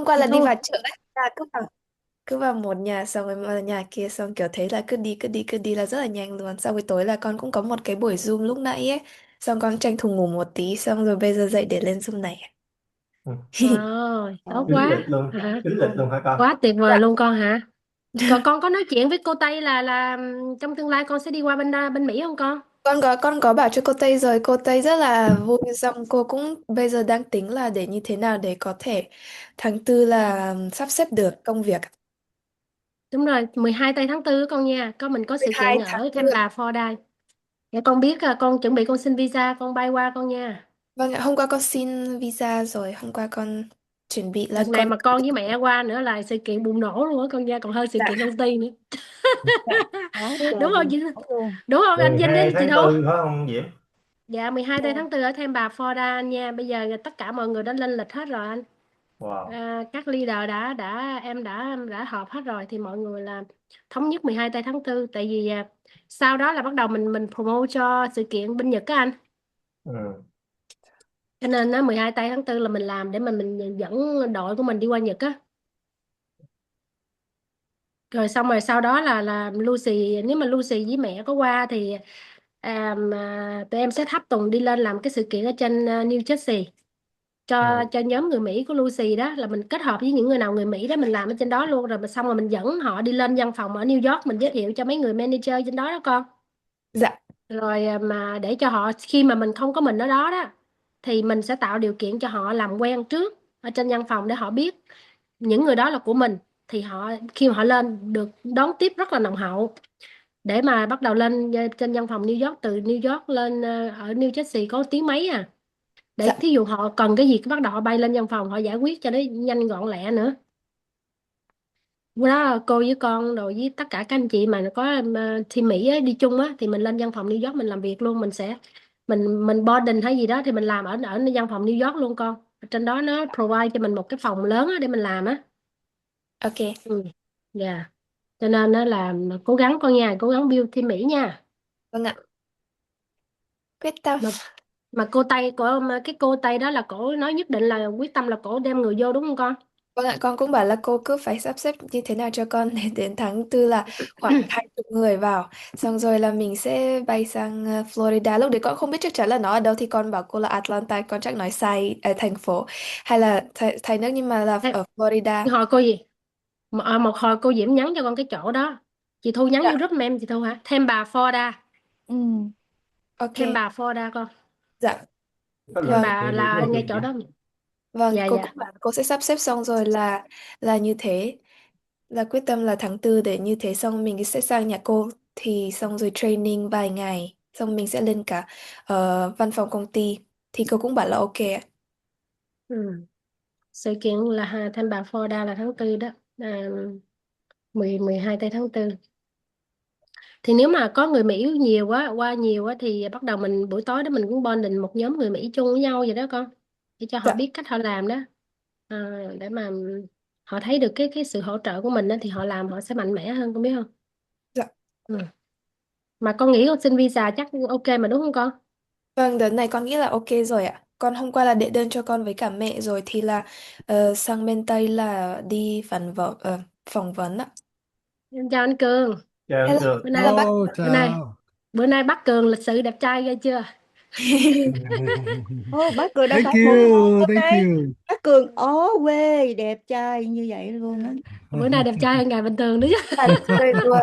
qua Thì là đi thôi. vào chợ ấy. Là cứ vào một nhà xong rồi vào nhà kia xong kiểu thấy là cứ đi là rất là nhanh luôn. Sau buổi tối là con cũng có một cái buổi Zoom lúc nãy ấy. Xong con tranh thủ ngủ một tí xong rồi bây giờ dậy để lên Zoom này. Ừ. Wow, tốt Kín lịch quá luôn, hả? kín lịch luôn hả con? Quá tuyệt vời Dạ. luôn con hả? Còn con có nói chuyện với cô Tây là trong tương lai con sẽ đi qua bên Mỹ không con? Con có bảo cho cô Tây rồi, cô Tây rất là vui, xong cô cũng bây giờ đang tính là để như thế nào để có thể tháng tư là sắp xếp được công việc. Đúng rồi, 12 tây tháng 4 con nha, mình có sự kiện 12 tháng ở 4. Tampa, Florida. Để con biết con chuẩn bị con xin visa con bay qua con nha. Vâng ạ, hôm qua con xin visa rồi, hôm qua con chuẩn bị là Đợt này con. mà con với mẹ qua nữa là sự kiện bùng nổ luôn á con nha, còn hơn sự Dạ, kiện công ty nữa. dạ. Quá Đúng trời không bùng chị? nổ luôn. Đúng không anh Vinh Hai đi chị tháng Thu? tư phải không Diễm? Dạ 12 tây Dạ. tháng 4 ở Tampa, Florida anh nha. Bây giờ tất cả mọi người đã lên lịch hết rồi anh. Wow. Các leader đã họp hết rồi thì mọi người là thống nhất 12 tây tháng 4, tại vì sau đó là bắt đầu mình promote cho sự kiện bên Nhật á anh. Ừ. Cho nên á 12 tây tháng 4 là mình làm để mà mình dẫn đội của mình đi qua Nhật á. Rồi xong rồi sau đó là Lucy, nếu mà Lucy với mẹ có qua thì tụi em sẽ tháp tùng đi lên làm cái sự kiện ở trên New Jersey Ừ. cho nhóm người Mỹ của Lucy, đó là mình kết hợp với những người nào người Mỹ đó mình làm ở trên đó luôn, rồi xong rồi mình dẫn họ đi lên văn phòng ở New York, mình giới thiệu cho mấy người manager trên đó đó con. Dạ. Rồi mà để cho họ khi mà mình không có mình ở đó đó thì mình sẽ tạo điều kiện cho họ làm quen trước ở trên văn phòng để họ biết những người đó là của mình, thì họ khi mà họ lên được đón tiếp rất là nồng hậu, để mà bắt đầu lên trên văn phòng New York, từ New York lên ở New Jersey có tiếng mấy à, để Dạ. thí dụ họ cần cái gì cứ bắt đầu họ bay lên văn phòng họ giải quyết cho nó nhanh gọn lẹ nữa. Bữa đó cô với con rồi với tất cả các anh chị mà có team Mỹ á, đi chung á thì mình lên văn phòng New York mình làm việc luôn, mình sẽ mình boarding hay gì đó thì mình làm ở ở văn phòng New York luôn con. Ở trên đó nó provide cho mình một cái phòng lớn á để mình làm á. Ok. Ừ. Dạ. Cho nên nó là cố gắng con nha, cố gắng build team Mỹ nha. Vâng ạ. Quyết tâm. Mà cái cô Tây đó là cổ nói nhất định là quyết tâm là cổ đem người vô đúng không con? Vâng ạ, con cũng bảo là cô cứ phải sắp xếp như thế nào cho con để đến tháng tư là khoảng 20 người vào. Xong rồi là mình sẽ bay sang Florida. Lúc đấy con không biết chắc chắn là nó ở đâu thì con bảo cô là Atlanta, con chắc nói sai thành phố. Hay là thành nước nhưng mà là Thế, ở Florida. hồi cô gì? Một hồi cô Diễm nhắn cho con cái chỗ đó. Chị Thu nhắn Dạ. vô group mà em chị Thu hả? Thêm bà Florida, Ừ. Ok. thêm bà Florida con. Dạ. Có Thêm lịch Vâng. bà thì là có ngay gì chỗ Diễm? đó. Vâng, Dạ cô cũng dạ. bảo cô sẽ sắp xếp xong rồi là như thế. Là quyết tâm là tháng tư để như thế xong mình sẽ sang nhà cô thì xong rồi training vài ngày xong mình sẽ lên cả văn phòng công ty thì cô cũng bảo là ok ạ. Ừ. Sự kiện là thêm bà Florida là tháng tư đó. À, 12 tây tháng 4. Thì nếu mà có người Mỹ nhiều quá qua nhiều quá thì bắt đầu mình buổi tối đó mình cũng bonding một nhóm người Mỹ chung với nhau vậy đó con, để cho họ Dạ. biết cách họ làm đó. À, để mà họ thấy được cái sự hỗ trợ của mình đó, thì họ làm họ sẽ mạnh mẽ hơn con biết không? Dạ. Ừ. Mà con nghĩ con xin visa chắc ok mà đúng không con? Vâng, đợt này con nghĩ là ok rồi ạ. Con hôm qua là đệ đơn cho con với cả mẹ rồi thì là sang bên Tây là đi phỏng vấn ạ. Em chào anh Cường. Chào anh Hello, Cường. bữa nay hello bác. Ô bữa nay chào. bữa nay bắt Cường lịch sự đẹp trai ghê chưa? Ô, bác Cường đâu Bác phải Thank một you, hôm thank đây. you. Bác Cường ó quê đẹp trai như vậy luôn á. Bữa nay đẹp trai hơn ngày bình thường nữa chứ. là chơi luôn.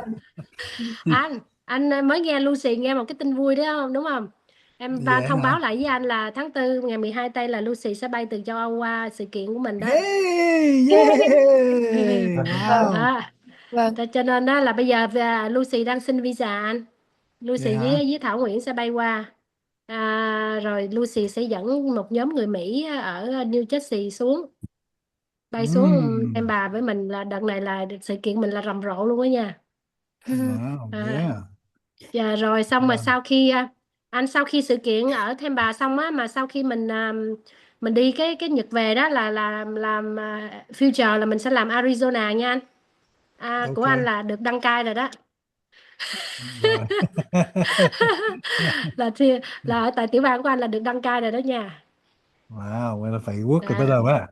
anh mới nghe Lucy nghe một cái tin vui đấy không, đúng không? Em Dạ thông báo hả? lại với anh là tháng 4 ngày 12 tây là Lucy sẽ bay từ châu Âu qua sự kiện của mình đó. Hey, yeah. Vâng, Wow. Đó. vâng, Cho nên đó là bây giờ Lucy đang xin visa anh. Dạ Lucy hả? với Thảo Nguyễn sẽ bay qua. Rồi Lucy sẽ dẫn một nhóm người Mỹ ở New Jersey xuống, bay xuống em bà với mình, là đợt này là sự kiện mình là rầm rộ luôn đó nha. Wow, À, yeah. dạ, rồi xong mà Wow. sau khi sự kiện ở Thêm Bà xong á, mà sau khi mình đi cái Nhật về đó là làm future là mình sẽ làm Arizona nha anh. Của anh Ok. là được đăng cai rồi đó. Rồi. Là ở tại tiểu bang của anh là được đăng cai rồi đó nha. Wow, vậy là phải work rồi bây À, giờ á.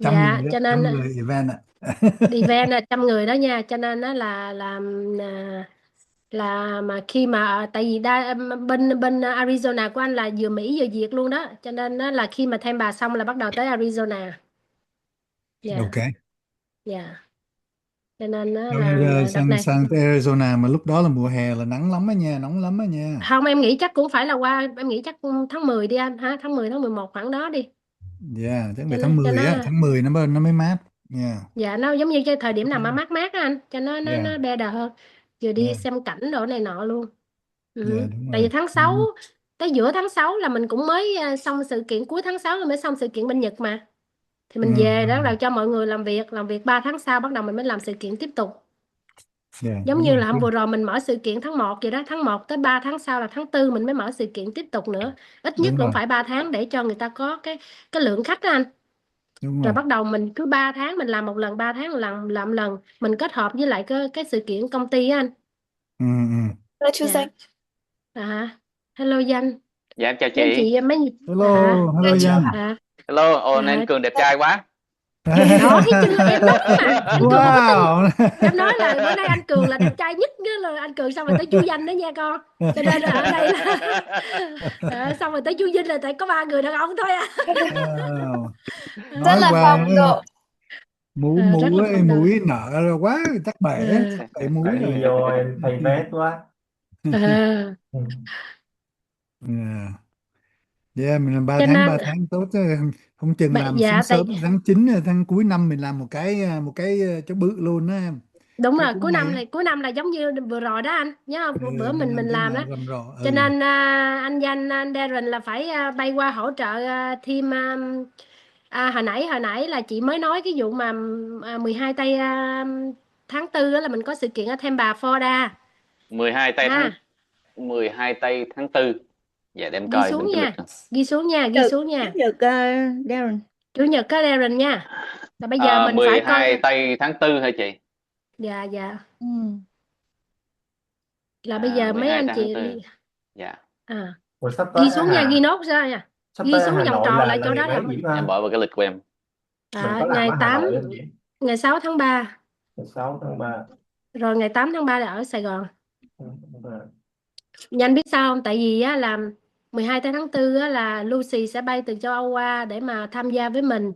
Trăm Dạ, người đó, cho nên 100 người event ạ. event là 100 người đó nha, cho nên nó là mà khi mà tại vì bên bên Arizona của anh là vừa Mỹ vừa Việt luôn đó, cho nên nó là khi mà thêm bà xong là bắt đầu tới Arizona. Dạ, Ok. dạ, cho nên nó Rồi, là đợt sang này sang tới Arizona mà lúc đó là mùa hè là nắng lắm á nha, nóng lắm á nha. không, em nghĩ chắc cũng phải là qua, em nghĩ chắc tháng 10 đi anh ha, tháng 10 tháng 11 khoảng đó đi, Yeah, chắc cho phải nó tháng cho 10 á, nó tháng 10 nó mới mát. Yeah. dạ nó giống như cái thời điểm nào mà mát mát á anh, cho Yeah. nó better hơn, vừa đi Yeah. xem cảnh đồ này nọ luôn. Yeah, đúng Tại vì rồi. tháng 6 tới giữa tháng 6 là mình cũng mới xong sự kiện, cuối tháng 6 là mới xong sự kiện bên Nhật mà, thì mình về đó là cho mọi người làm việc 3 tháng sau bắt đầu mình mới làm sự kiện tiếp tục, Yeah, giống đúng như rồi. là hôm vừa rồi mình mở sự kiện tháng 1 vậy đó, tháng 1 tới 3 tháng sau là tháng 4 mình mới mở sự kiện tiếp tục nữa, ít nhất Đúng cũng rồi. phải 3 tháng để cho người ta có cái lượng khách đó anh. Đúng Rồi rồi. bắt đầu mình cứ 3 tháng mình làm một lần, 3 tháng làm lần, mình kết hợp với lại cái sự kiện công ty á anh. Ừ, ừ. Là chú Dạ. Danh. Hello Danh. Dạ em chào Mấy anh chị. chị mấy Hello, Dạ hello chú Danh. hả? Hello, ồ anh Cường đẹp trai quá. Đó thấy chưa, em nói mà anh Cường không có tin, Wow. em nói là bữa nay anh Cường là đẹp trai nhất, nghĩa là anh Cường xong rồi tới chú Danh đó nha con, cho nên là ở đây là xong rồi tới chú Vinh là tại có 3 người đàn ông thôi à. Wow. Rất Nói là qua phong độ. mũi Rất mũi là phong độ. mũi nợ rồi quá chắc bể mũi Tại rồi. đi vô em thay vest quá. À, Ừ. Yeah. Yeah, mình làm 3 cho tháng nên 3 tháng tốt chứ, không chừng làm sớm dạ sớm tháng 9 tháng cuối năm mình làm một cái cho bự luôn đó em. đúng Cái rồi, cũng cuối năm hay á. thì cuối năm là giống như vừa rồi đó anh nhớ Ừ, không, bữa mình mình làm cái làm đó, nào rầm rộ. cho nên anh Danh anh Darren là phải bay qua hỗ trợ team. Hồi nãy là chị mới nói cái vụ mà 12 tây tháng 4 là mình có sự kiện ở Tampa, Florida 12 tây tháng ha. 12 tây tháng 4. Dạ để em Ghi coi xuống bên cái lịch nha, nào. ghi xuống nha, ghi xuống nha. Chủ nhật Darren. Chủ nhật có Darren nha, là bây giờ mình phải 12 coi. tây tháng 4 hả chị? Dạ dạ, Ừ. là bây giờ mấy 12 anh tây tháng chị 4. Dạ. Ủa, sắp tới Ghi ở xuống nha, ghi Hà nốt ra nha, sắp ghi tới ở xuống Hà vòng Nội tròn là lại chỗ ngày đó là mấy Diễm Em ha? bỏ vào cái lịch của em. Mình có làm ngày ở Hà 8 Nội không Diễm? ngày 6 tháng 3, Ngày 6 tháng 3. rồi ngày 8 tháng 3 là ở Sài Gòn. Ừ. Nhanh biết sao không? Tại vì á, là 12 tháng 4 á, là Lucy sẽ bay từ châu Âu qua để mà tham gia với mình.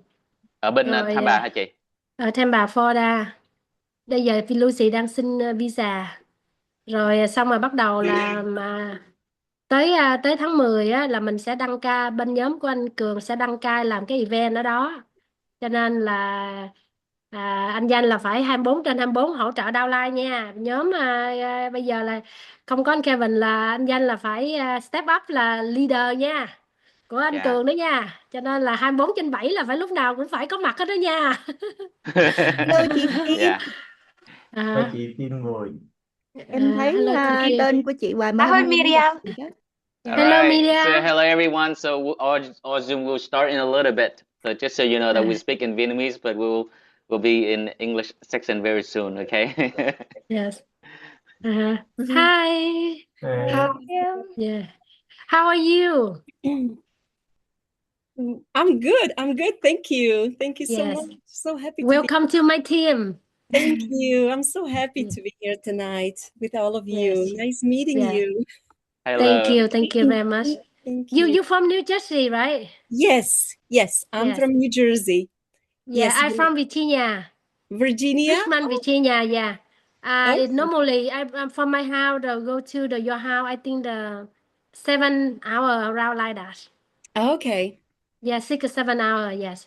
Ở bên Rồi tháng 3 hả chị? ở Tampa, Florida. Bây giờ thì Lucy đang xin visa. Rồi xong rồi bắt đầu là mà tới tháng 10 á, là mình sẽ đăng ca, bên nhóm của anh Cường sẽ đăng ca làm cái event ở đó. Cho nên là anh Danh là phải 24/24 hỗ trợ downline nha. Nhóm bây giờ là không có anh Kevin là anh Danh là phải step up là leader nha, của anh Dạ. Cường đó nha. Cho nên là 24/7 là phải lúc nào cũng phải có mặt hết đó nha. Hello chị Tiên. Dạ. Cho À, chị tin người. Em thấy hello chị Kim. tên của chị hoài mà Cảm không ơn nghe nói giọng Miriam. gì hết. Hello Alright. So Media. hello everyone. So our Zoom will start in a little bit. So just so you know that we À, speak in Vietnamese, but we'll be in English section very soon, okay? yes. Hi. Hey. Hi. Yeah. How are you? I'm good. I'm good. Thank you. Thank you so Yes. much. So happy to be. Welcome to my team. Thank you. I'm so happy to be here tonight with all of you. Yes. Nice meeting Yeah. you. Thank Hello. you. Thank you very much. Thank You you. you from New Jersey, right? Yes. Yes. I'm Yes. from New Jersey. Yeah, Yes. I'm from Virginia. Virginia. Richmond, Virginia. Yeah. Oh, Normally I'm from my house to go to your house. I think the 7 hour around like that. okay. Yeah, 6 or 7 hour. Yes.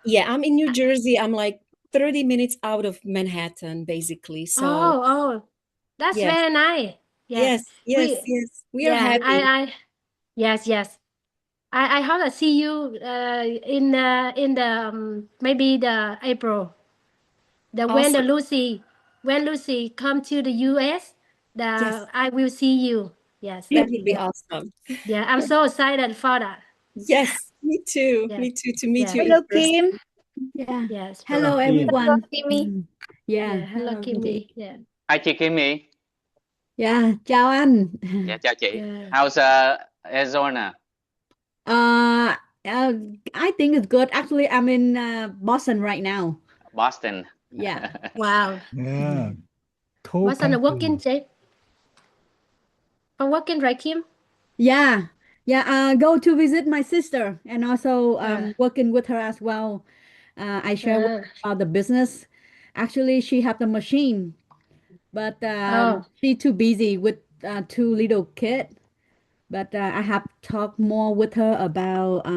Yeah, I'm in New Jersey. I'm like 30 minutes out of Manhattan, basically. So Oh, that's yes. very nice. Yeah. Yes. Yes. Yes. We are Yeah, happy. yes, yes. I hope to see you in the maybe the April. Awesome. When Lucy come to the US, Yes. I will see you. Yes. That would be awesome. Yeah, I'm so excited for that. Yes, me too. Yeah. Me too, to meet Yeah. you in Hello person. Kim. Yeah. Yes. Hello Kim. everyone. Kimmy. Yeah, Yeah. Hello hello Kimmy. chị. Yeah. Hi chị Kimmy. Yeah, chào anh. Dạ chào chị. Yeah. How's Arizona? Uh, I think it's good. Actually, I'm in Boston right now. Boston. Yeah. Wow. Yeah, What's on the working, co-country. working, right, Kim? Yeah. Yeah. Go to visit my sister and also Ah, working with her as well. I share with ah. her about the business. Actually, she have the machine, but Oh. she too busy with two little kids. But I have talked more with her about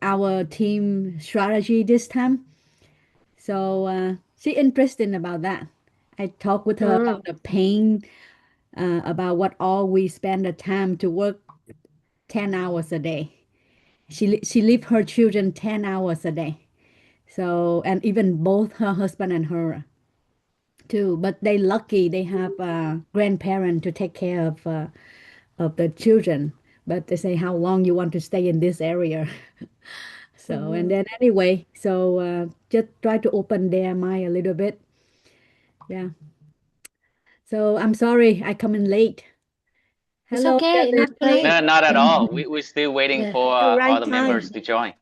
our team strategy this time. So she interested about that. I talked with her Mm. about the pain, about what all we spend the time to work 10 hours a day. She leave her children 10 hours a day. So and even both her husband and her too. But they lucky they have a grandparent to take care of the children. But they say how long you want to stay in this area. So and then anyway, so just try to open their mind a little bit. Yeah. So I'm sorry I come in late. It's Hello, okay, Devin. not too late. No, not at all. We're still waiting Yeah. for The right other members time. to join.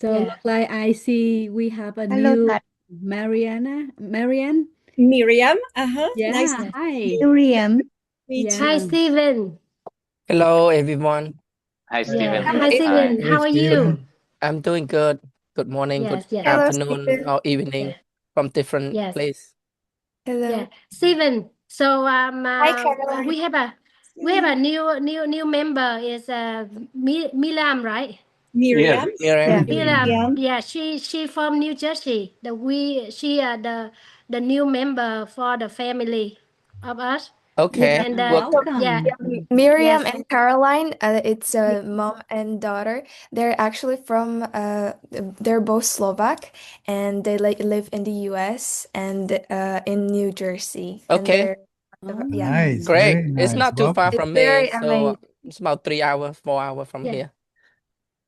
So Yeah. look like I see we have a Hello, new Nat. Marianne. Miriam, nice Yeah, to Yeah. hi. Miriam. meet Hi, you. Yeah. Steven. Hello, everyone. Hi, Yeah. Stephen. Hi, Hi. Hi. Steven. Hey, How are you? Steven. I'm doing good. Good morning, good Yes, yes, Hello, afternoon, Stephen. or evening yeah, from different yes, place. yeah. Hello. Steven. So Hi, Caroline. we have a new member is Milam, right? Miriam. Yeah. Miriam. Milam. Miriam. Miriam. Yeah, she from New Jersey. She the new member for the family of us. Yeah, Okay. And Well, So, yeah, welcome. Miriam yes. and Caroline, it's Yeah. mom and daughter. They're actually from, they're both Slovak, and they live in the U.S. and in New Jersey. And okay. they're, yeah, Nice, Oh, Great. very It's nice. not too far Welcome. it's from me, very so amazing. it's about 3 hours, 4 hours from Yeah. here.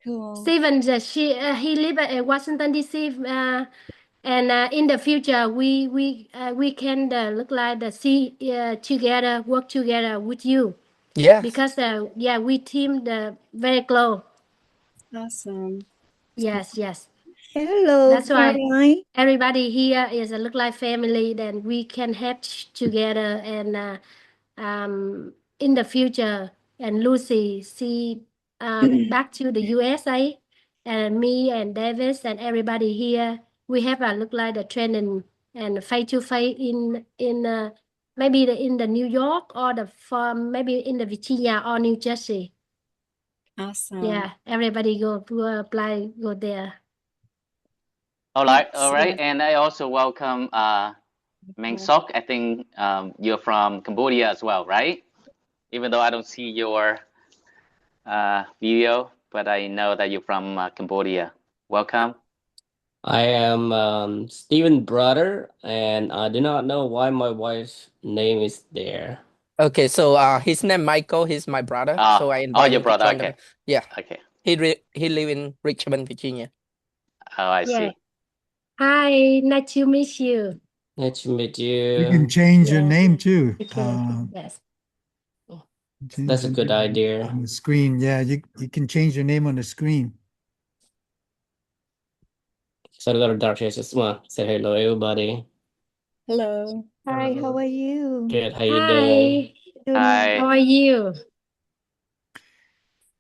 Cool. Steven, he live at Washington D.C. And in the future, we can look like the see together, work together with you Yes. because yeah, we team the very close. Awesome. Yes, yes. Hello, That's why Caroline. everybody here is a look like family. Then we can help together and in the future. And Lucy, see back to the USA, and me and Davis and everybody here. We have a look like the training and face to face in maybe in the New York or the farm, maybe in the Virginia or New Jersey. Awesome. Yeah, everybody go apply, go there. All right. Excellent. And I also welcome Meng Sok. I think you're from Cambodia as well, right? Even though I don't see your video, but I know that you're from Cambodia. Welcome. I am Steven's brother, and I do not know why my wife's name is there. Okay, so his name Michael. He's my brother, so I invite your him to brother. join Okay. Yeah, Okay. he live in Richmond, Virginia. Oh, I Yeah. see. Hi, nice to meet you. Nice to meet You can you. change your Yeah, name too. you can. Yes. Change That's a your good name idea. on the screen. Yeah, you can change your name on the screen. So I got a dark shades. Just want to say hello, everybody. Hello. Hi, how are you? Good, how you doing? Hi, Hi. how are you?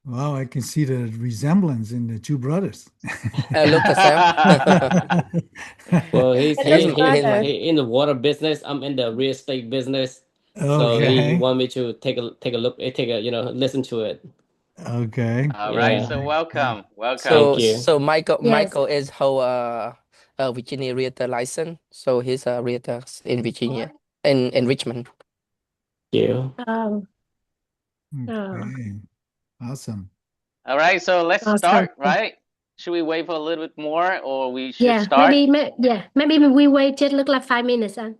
Wow, I can see the resemblance in the two brothers. Look the same. Well, he's It he is He, he brother. he in the water business. I'm in the real estate business. So he Okay. want me to take a look, take a listen to it. Okay. All right. Yeah. So welcome. Thank So you. Michael Yes. Michael is hold a Virginia realtor license. So he's a realtor in Virginia in Richmond. Thank you. Oh, Okay. Awesome. All right. So let's awesome. start, right? Should we wait for a little bit more, or we should Yeah, start? maybe we wait just look like 5 minutes. Yeah.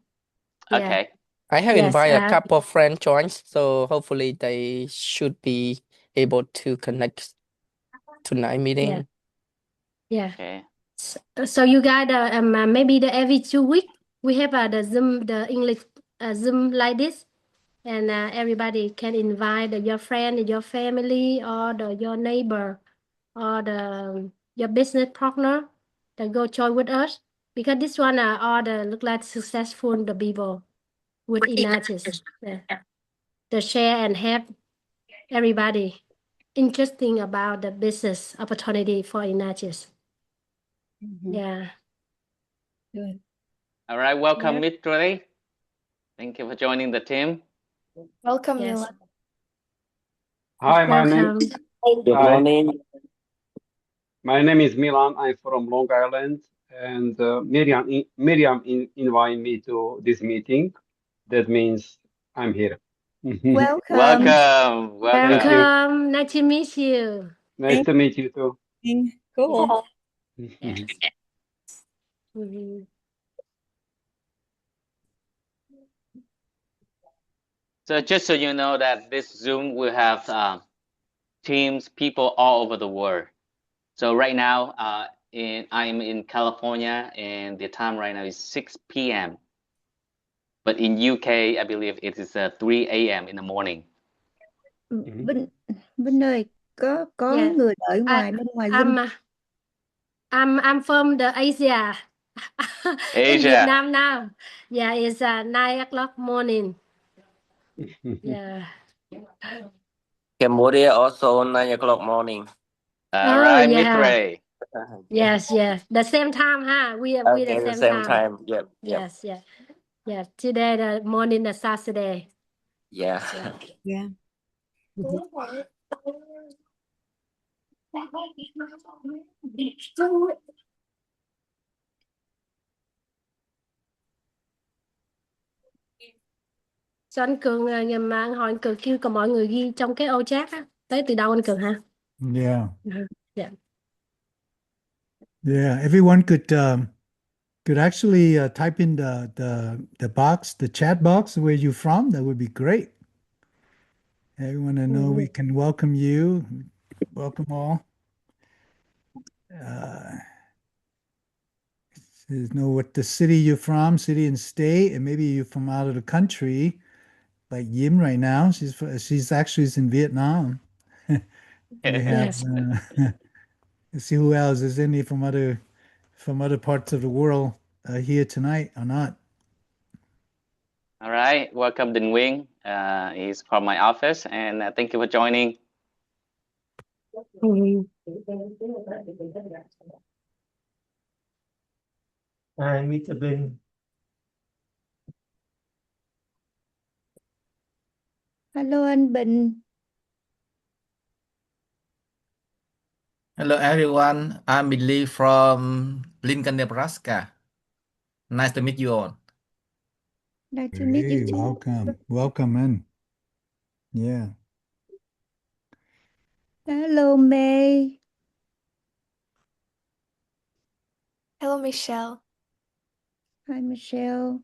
Okay. I have Yes. invited a couple of friends join, so hopefully they should be able to connect tonight meeting. Yeah. Okay. So you got maybe every 2 weeks we have the Zoom, the English Zoom like this, and everybody can invite your friend, your family, or your neighbor. or your business partner that go join with us, because this one are all the look like successful the people with Ignatius. Yeah. To share and help everybody interesting about the business opportunity for Ignatius. Yeah. Good. All right, welcome, Yeah. Miss Trey. Thank you for joining the team. Welcome, Yes. Milan. Hi, Welcome. Good hi, morning. my name is Milan. I'm from Long Island, and Miriam invited me to this meeting. That means I'm here. Welcome. Welcome, Thank you. Welcome. Nice to meet you. Nice to meet you too. Cool. Yes. Mhm. So just so you know that this Zoom will have teams, people all over the world. So right now, I'm in California, and the time right now is 6 p.m. But in UK, I believe it is 3 a.m. in the morning. Vinh ơi, có Yeah. người ở bên ngoài Zoom. I'm from the Asia. In Asia. Vietnam now. Yeah, it's 9 o'clock morning. Yeah. Cambodia also 9 o'clock morning. All Oh, right, Miss yeah. Ray. Yes, yes. The same time, huh? We Okay, the the same same time. time. Yep, yep. Yes, yeah. Yeah. Today the morning the Saturday. Yeah. Yeah. Cho anh Cường mà anh hỏi anh Cường kêu cả mọi người ghi trong cái ô chat á. Tới từ đâu anh Cường hả? Yeah. Yeah. Yeah. Everyone could actually type in the box, the chat box, where you're from. That would be great. Everyone I know we can welcome you. Welcome all. Know what the city you're from, city and state, and maybe you're from out of the country, like Yim right now. She's actually in Vietnam. We have Yes. let's see who else is any from other parts of the world here tonight or not. All right, welcome Đình Nguyên. He's from my office, and thank you for joining. Hi, Mr. Bình. Hello anh Bình. Hello everyone, I'm Billy from Lincoln, Nebraska. Nice to meet you all. Nice to meet you Hey, too. welcome in. Yeah. Hello May. Hello, Michelle. Hi Michelle.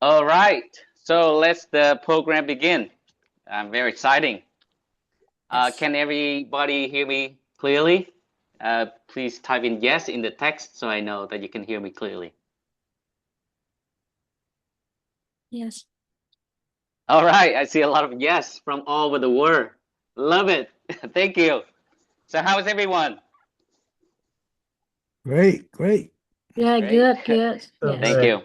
All right, so let's the program begin. I'm very exciting. Can everybody hear me clearly? Please type in yes in the text so I know that you can hear me clearly. Yes. All right, I see a lot of yes from all over the world. Love it. Thank you. So how is everyone? Great. Yeah, Great. good. Yes. Thank you.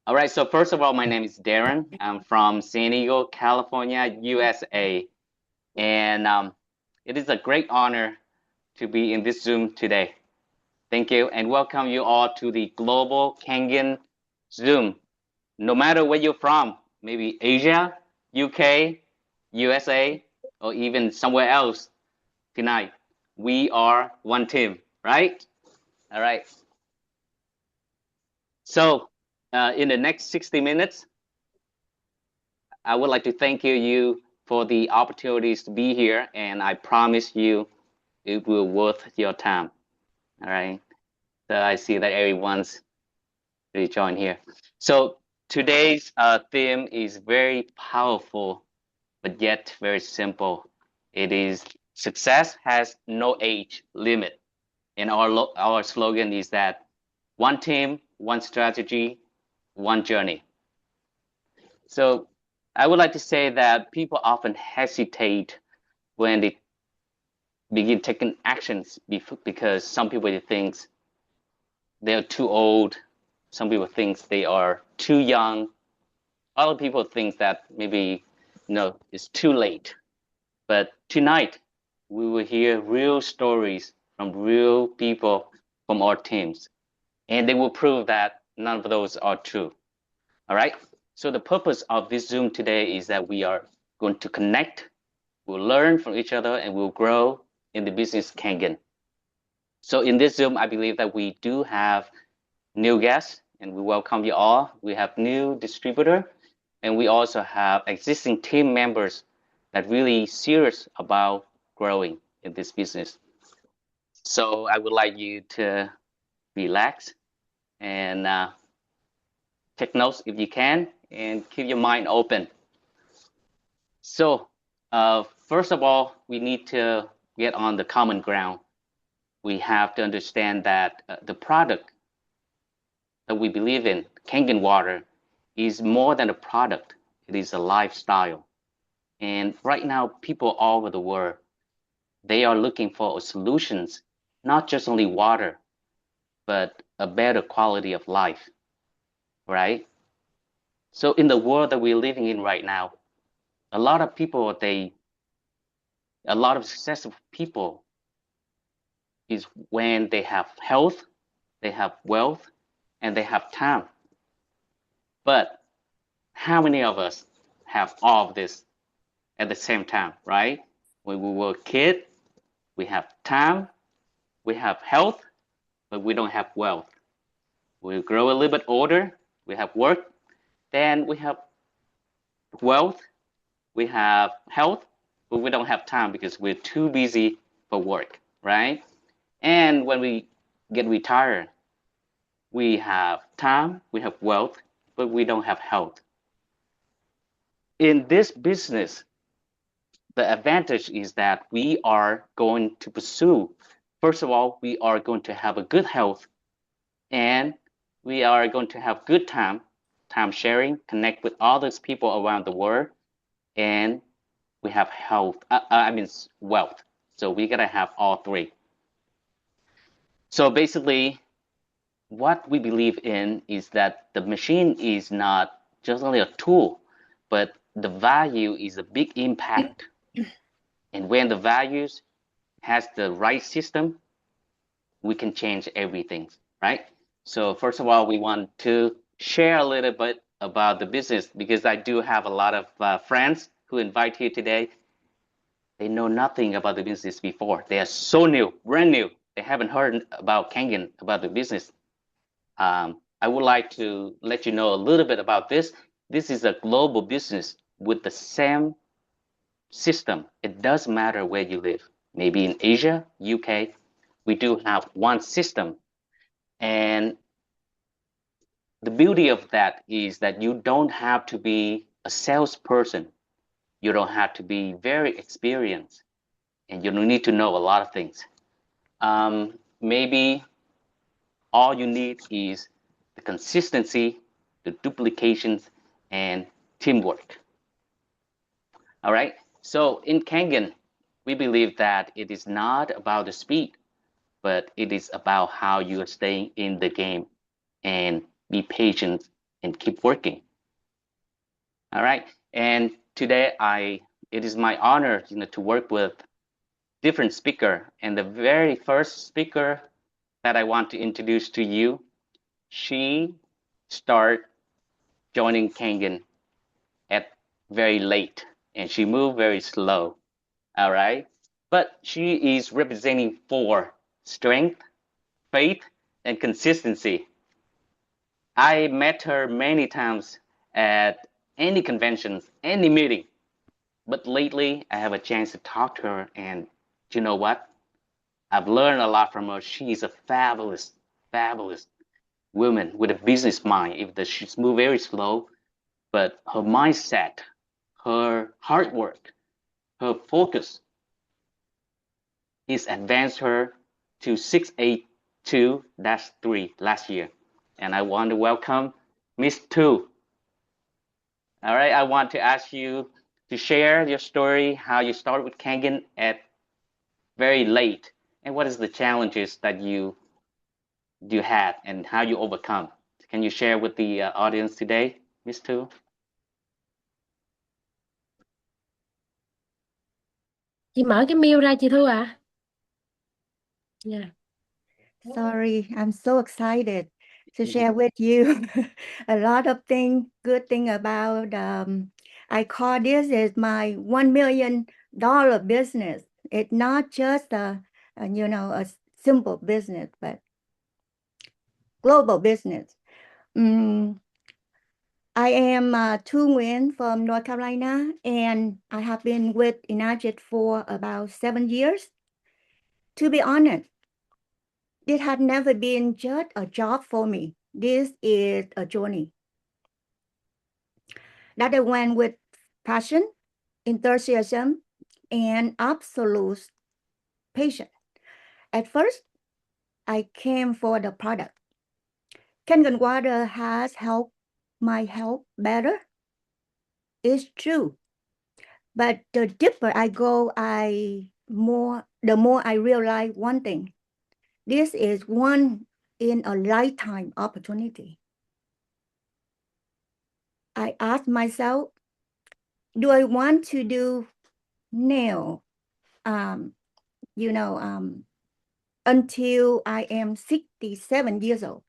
All right, so first of all, my name is Darren. I'm from San Diego, California, USA. And it is a great honor to be in this Zoom today. Thank you, and welcome you all to the Global Kangen Zoom. No matter where you're from, maybe Asia, UK, USA, or even somewhere else tonight, we are one team, right? All right. So in the next 60 minutes, I would like to thank you for the opportunities to be here, and I promise you it will worth your time. All right. So I see that everyone's really joined here. So today's theme is very powerful, but yet very simple. It is success has no age limit. And our slogan is that one team, one strategy, one journey. So I would like to say that people often hesitate when they begin taking actions because some people think they're too old. Some people think they are too young. Other people think that maybe, it's too late. But tonight, we will hear real stories from real people from our teams, and they will prove that none of those are true. All right? So the purpose of this Zoom today is that we are going to connect, we'll learn from each other, and we'll grow in the business Kangen. So in this Zoom, I believe that we do have new guests, and we welcome you all. We have new distributor, and we also have existing team members that really serious about growing in this business. So I would like you to relax and take notes if you can, and keep your mind open. So first of all, we need to get on the common ground. We have to understand that the product that we believe in, Kangen water, is more than a product. It is a lifestyle. And right now, people all over the world, they are looking for solutions, not just only water, but a better quality of life, right? So in the world that we're living in right now, a lot of people, a lot of successful people is when they have health, they have wealth, and they have time. But how many of us have all of this at the same time, right? When we were a kid, we have time, we have health, but we don't have wealth. We grow a little bit older, we have work, then we have wealth, we have health, but we don't have time because we're too busy for work, right? And when we get retired, we have time, we have wealth, but we don't have health. In this business, the advantage is that we are going to pursue, first of all, we are going to have a good health, and we are going to have good time sharing, connect with all those people around the world, and we have health, wealth. So we gotta have all three. So basically, what we believe in is that the machine is not just only a tool, but the value is a big impact. And when the values has the right system, we can change everything, right? So first of all, we want to share a little bit about the business because I do have a lot of friends who invite here today. They know nothing about the business before. They are so new, brand new. They haven't heard about Kangen, about the business. I would like to let you know a little bit about this. This is a global business with the same system. It doesn't matter where you live. Maybe in Asia, UK, we do have one system. And the beauty of that is that you don't have to be a salesperson. You don't have to be very experienced. And you don't need to know a lot of things. Maybe all you need is the consistency, the duplications, and teamwork. All right. So in Kangen, we believe that it is not about the speed, but it is about how you are staying in the game and be patient and keep working. All right. And today it is my honor, to work with different speaker. And the very first speaker that I want to introduce to you, she started joining Kangen at very late, and she moved very slow. All right. But she is representing for strength, faith, and consistency. I met her many times at any conventions, any meeting. But lately, I have a chance to talk to her, and you know what? I've learned a lot from her. She's a fabulous, fabulous woman with a business mind. She's moved very slow, but her mindset, her hard work, her focus, has advanced her to 6'8", 2-3 last year. And I want to welcome Miss Two. All right, I want to ask you to share your story, how you started with Kangen at very late, and what is the challenges that you had and how you overcome. Can you share with the audience today, Miss Two? Chị mở cái mail ra chị Thu ạ. Yeah. Sorry, I'm so excited to share with you a lot of good thing about, I call this is my $1 million business. It's not just a simple business, but global business. I am Thu Nguyen from North Carolina, and I have been with Enajet for about 7 years. To be honest, it had never been just a job for me. This is a journey that I went with passion, enthusiasm, and absolute patience. At first, I came for the product. Kangen water has helped my health better. It's true. But the deeper I go, the more I realize one thing. This is one in a lifetime opportunity. I ask myself, do I want to do now, until I am 67 years old?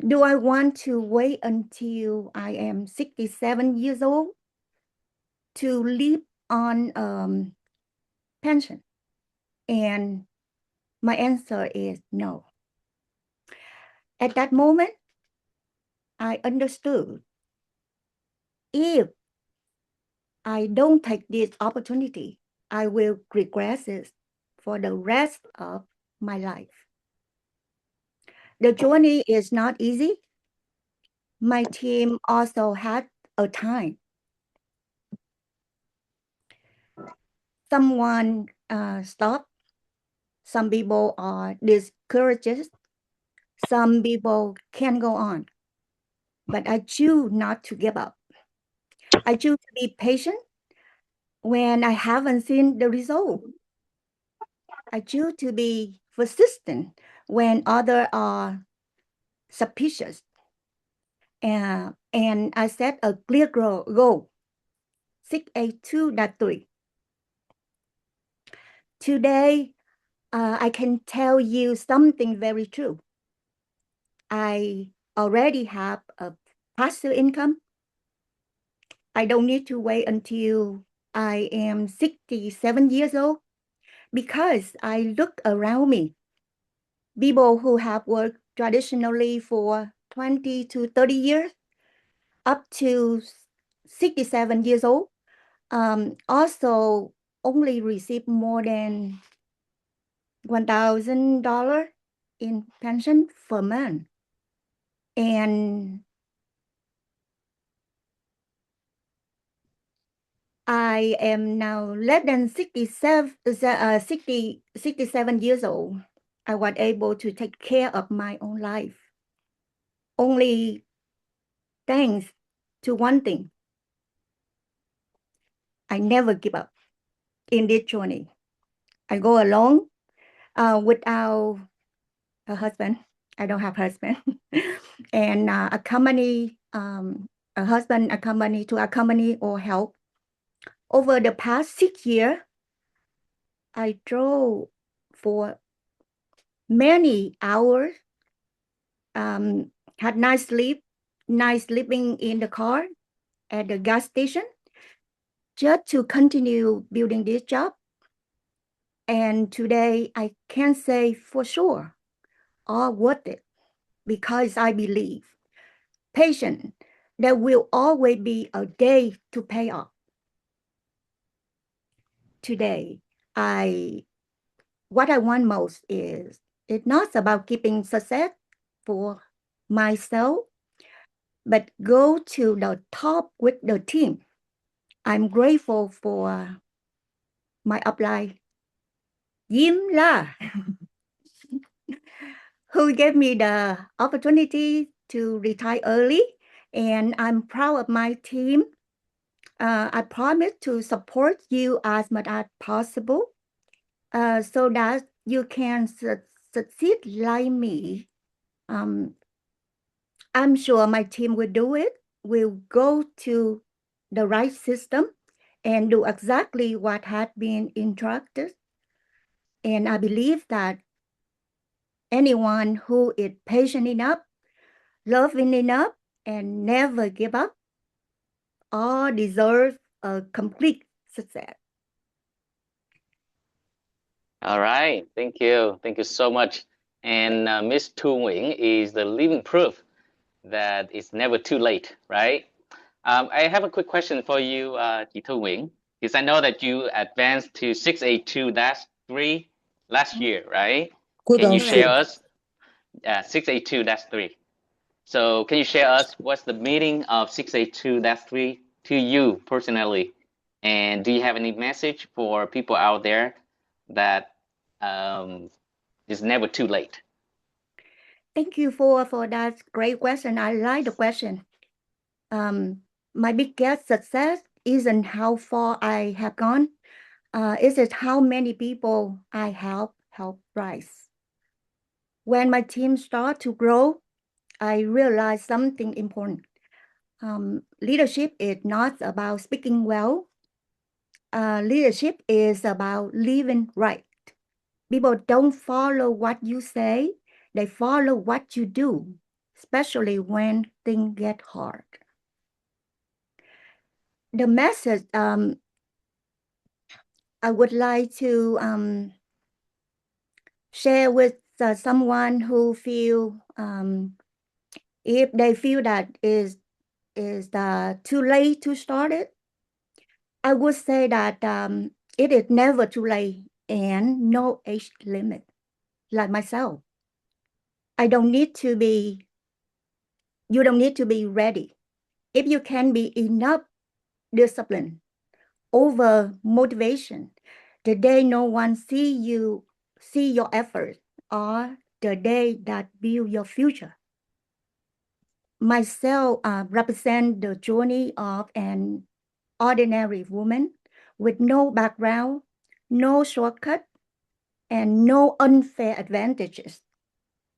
Do I want to wait until I am 67 years old to live on pension? And my answer is no. At that moment, I understood if I don't take this opportunity, I will regret it for the rest of my life. The journey is not easy. My team also had a time. Someone stopped. Some people are discouraged. Some people can't go on. But I choose not to give up. I choose to be patient when I haven't seen the result. I choose to be persistent when others are suspicious. And I set a clear goal, 682.3. Today, I can tell you something very true. I already have a passive income. I don't need to wait until I am 67 years old because I look around me. People who have worked traditionally for 20 to 30 years, up to 67 years old, also only receive more than $1,000 in pension per month. And I am now less than 67 years old. I was able to take care of my own life. Only thanks to one thing. I never give up in this journey. I go alone without a husband. I don't have a husband. And accompany a husband to accompany or help. Over the past 6 years, I drove for many hours, had nice sleeping in the car at the gas station, just to continue building this job. And today I can say for sure, all worth it, because I believe patient, there will always be a day to pay off. Today, what I want most is, it's not about keeping success for myself, but go to the top with the team. I'm grateful for my upline, Yim La. who gave me the opportunity to retire early, and I'm proud of my team. I promise to support you as much as possible, so that you can succeed like me. I'm sure my team will do it. We'll go to the right system and do exactly what had been instructed. And I believe that anyone who is patient enough, loving enough, and never give up all deserve a complete success. All right, thank you so much. And Miss Tu Wing is the living proof that it's never too late, right? I have a quick question for you, chị Thu Nguyễn, because I know that you advanced to 682-3 last year, right? Can you share us 682-3? So can you share us what's the meaning of 682-3 to you personally? And do you have any message for people out there that it's never too late? Thank you for that great question. I like the question. My biggest success isn't how far I have gone. It is how many people I help rise. When my team start to grow, I realized something important. Leadership is not about speaking well. Leadership is about living right. People don't follow what you say, they follow what you do, especially when things get hard. The message I would like to share with someone who feel if they feel that is too late to start it, I would say that it is never too late and no age limit. Like myself, you don't need to be ready. If you can be enough discipline over motivation, the day no one see your effort, or the day that build your future. Myself represent the journey of an ordinary woman with no background, no shortcut, and no unfair advantages.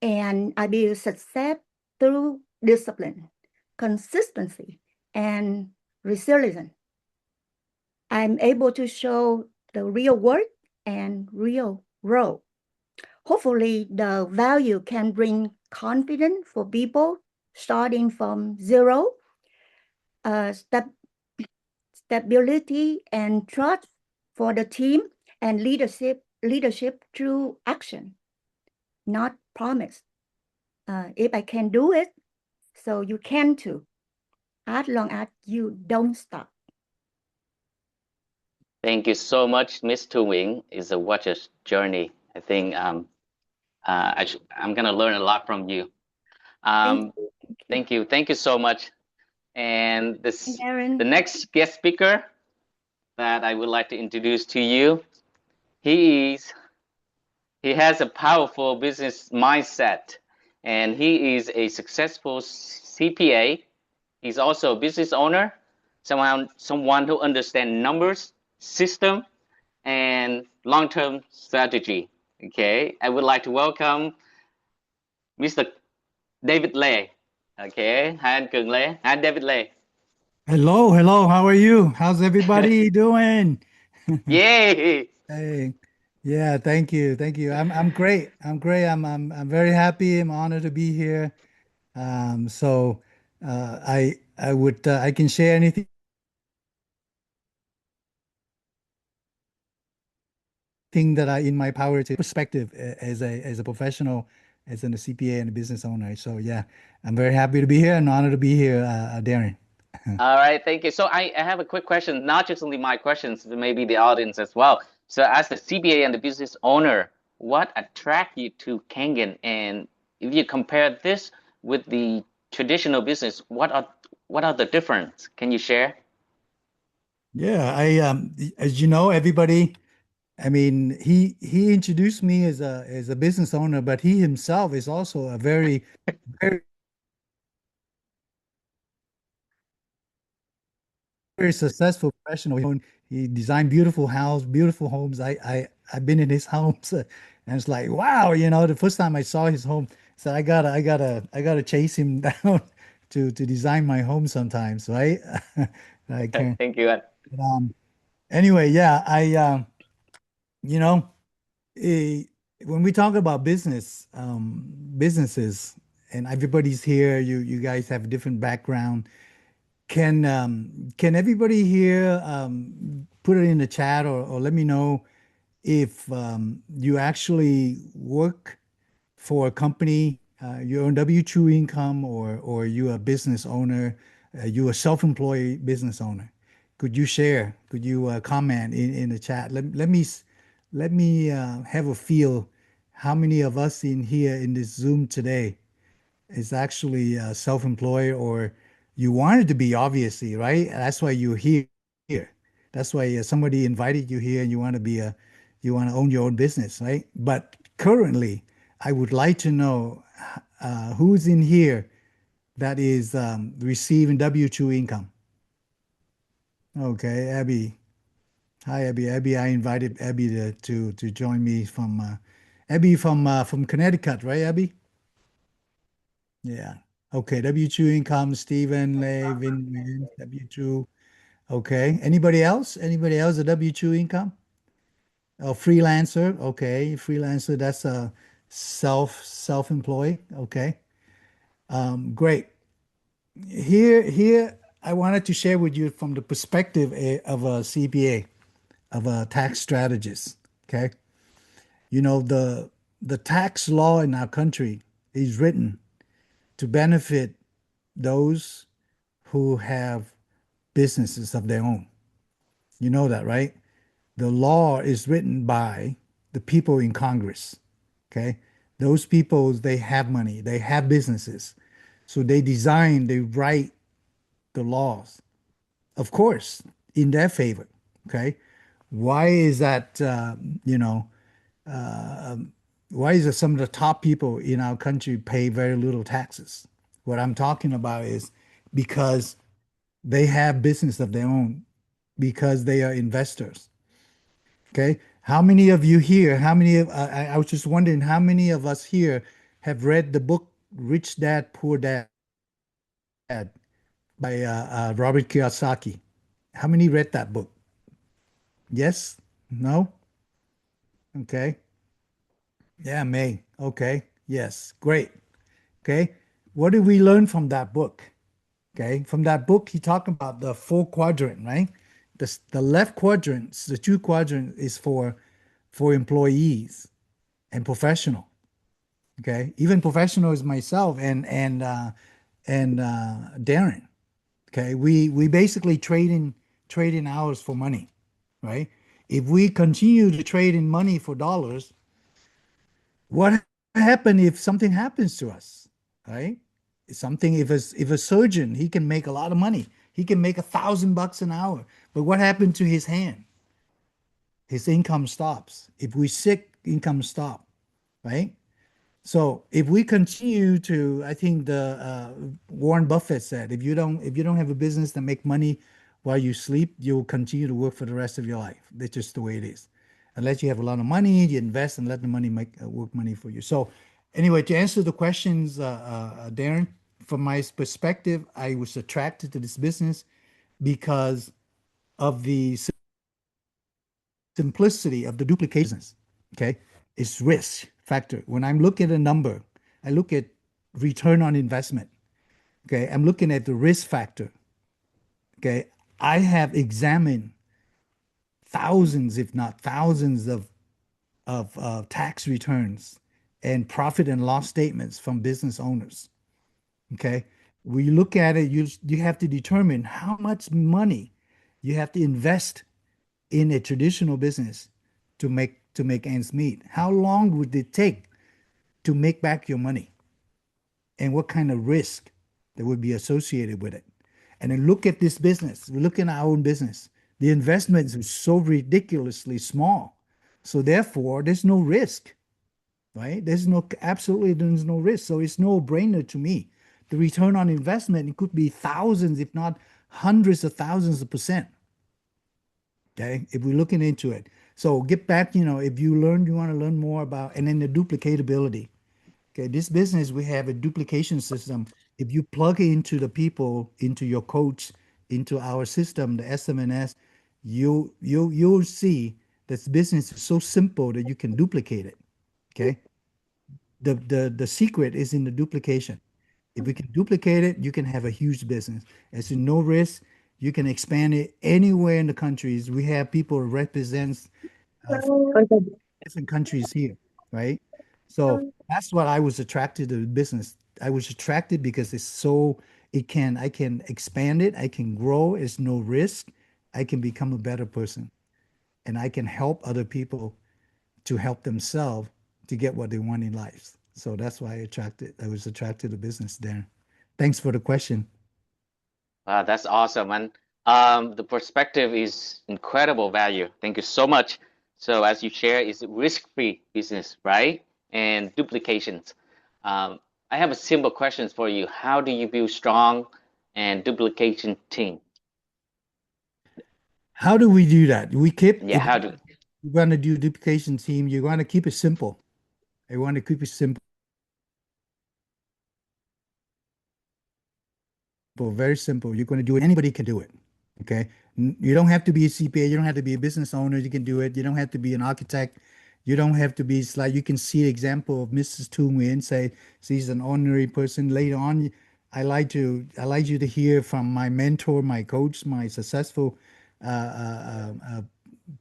And I build success through discipline, consistency, and resilience. I'm able to show the real work and real role. Hopefully, the value can bring confidence for people starting from zero, stability and trust for the team, and leadership through action, not promise. If I can do it, so you can too, as long as you don't stop. Thank you so much, Miss Tu Wing. It's a watcher's journey. I think I'm gonna learn a lot from you. Thank you so much. And the next guest speaker that I would like to introduce to you, he has a powerful business mindset, and he is a successful CPA. He's also a business owner, someone who understands numbers, system, and long-term strategy. Okay, I would like to welcome Mr. David Lê. Okay, hi anh Cường Lê. Hi David Lê. Hello, how are you? How's everybody doing? Yay! Hey, yeah, thank you. I'm great. I'm very happy. I'm honored to be here. So I can share anything that I in my power to perspective as a professional, as a CPA and a business owner. So yeah, I'm very happy to be here and honored to be here, Darren. All right, thank you. So I have a quick question, not just only my questions, but maybe the audience as well. So as the CPA and the business owner, what attract you to Kangen? And if you compare this with the traditional business, what are the difference? Can you share? Yeah, as you know, everybody I mean, he introduced me as a business owner, but he himself is also a very very successful professional. He designed beautiful beautiful homes. I've been in his homes, and it's like, wow, the first time I saw his home, I said, I gotta chase him down to design my home sometimes, right? I can't. Thank you anh. Um, anyway, yeah, you know, eh, when we talk about businesses, and everybody's here, you guys have a different background. Can everybody here put it in the chat or let me know if you actually work for a company, you earn W-2 income, or you a business owner, you a self-employed business owner? Could you share? Could you comment in the chat? Let me have a feel how many of us in here in this Zoom today is actually self-employed or you wanted to be, obviously, right? That's why you're here. That's why somebody invited you here and you want to own your own business, right? But currently, I would like to know who's in here that is receiving W-2 income. Okay, Abby. Hi, Abby. Abby, I invited Abby to join me from Abby from Connecticut, right, Abby? Yeah. Okay. W-2 income, Stephen, Lay, Vin, W-2. Okay. Anybody else? Anybody else a W-2 income? Oh, freelancer. Okay. Freelancer, that's a self-employed. Okay. Great. Here, I wanted to share with you from the perspective of a CPA, of a tax strategist. Okay. The tax law in our country is written to benefit those who have businesses of their own. You know that, right? The law is written by the people in Congress. Okay. Those people, they have money, they have businesses. So they write the laws, of course, in their favor. Okay. Why is that, why is it some of the top people in our country pay very little taxes? What I'm talking about is because they have business of their own, because they are investors. Okay. How many of you here, how many of, I was just wondering, how many of us here have read the book Rich Dad, Poor Dad by Robert Kiyosaki? How many read that book? Yes? No? Okay. Yeah, May. Okay. Yes. Great. Okay. What did we learn from that book? Okay. From that book, he talked about the four quadrant, right? The left quadrants, the two quadrants is for employees and professional. Okay, even professional is myself and Darren. Okay, we basically trade in hours for money, right? If we continue to trade in money for dollars, what happens if something happens to us, right? Something if a surgeon, he can make a lot of money, he can make $1,000 an hour, but what happened to his hand? His income stops. If we sick, income stop, right? So if we continue to, I think the Warren Buffett said, if you don't have a business that make money while you sleep, you'll continue to work for the rest of your life. That's just the way it is. Unless you have a lot of money, you invest and let the money make work money for you. So anyway, to answer the questions, Darren, from my perspective, I was attracted to this business because of the simplicity of the duplications. Okay. It's risk factor. When I'm looking at a number, I look at return on investment. Okay. I'm looking at the risk factor. Okay. I have examined thousands, if not thousands, of tax returns and profit and loss statements from business owners. Okay. When you look at it, you have to determine how much money you have to invest in a traditional business to make ends meet. How long would it take to make back your money? And what kind of risk that would be associated with it? And then look at this business. We look at our own business. The investments are so ridiculously small. So therefore, there's no risk, right? There's no risk. So it's no brainer to me. The return on investment, it could be thousands, if not hundreds of thousands of percent. Okay, if we're looking into it. So get back, if you want to learn more about, and then the duplicatability. Okay, this business, we have a duplication system. If you plug it into the people, into your coach, into our system, the SMNS, you'll see this business is so simple that you can duplicate it. Okay. The secret is in the duplication. If we can duplicate it, you can have a huge business. As in no risk, you can expand it anywhere in the countries. We have people who represents different countries here, right? So that's what I was attracted to the business. I was attracted because I can expand it, I can grow, it's no risk, I can become a better person, and I can help other people to help themselves to get what they want in life. So that's why I was attracted to business there. Thanks for the question. Wow, that's awesome. And the perspective is incredible value. Thank you so much. So as you share, it's risk-free business, right? And duplications. I have a simple questions for you. How do you build strong and duplication team? How do we do that? Yeah, If how do you're going to do duplication team, you're going to keep it simple. I want to keep it simple. Very simple. You're going to do it. Anybody can do it. Okay. You don't have to be a CPA. You don't have to be a business owner. You can do it. You don't have to be an architect. You don't have to be, it's like you can see the example of Mrs. Tu Nguyen say she's an ordinary person. Later on, I like you to hear from my mentor, my coach, my successful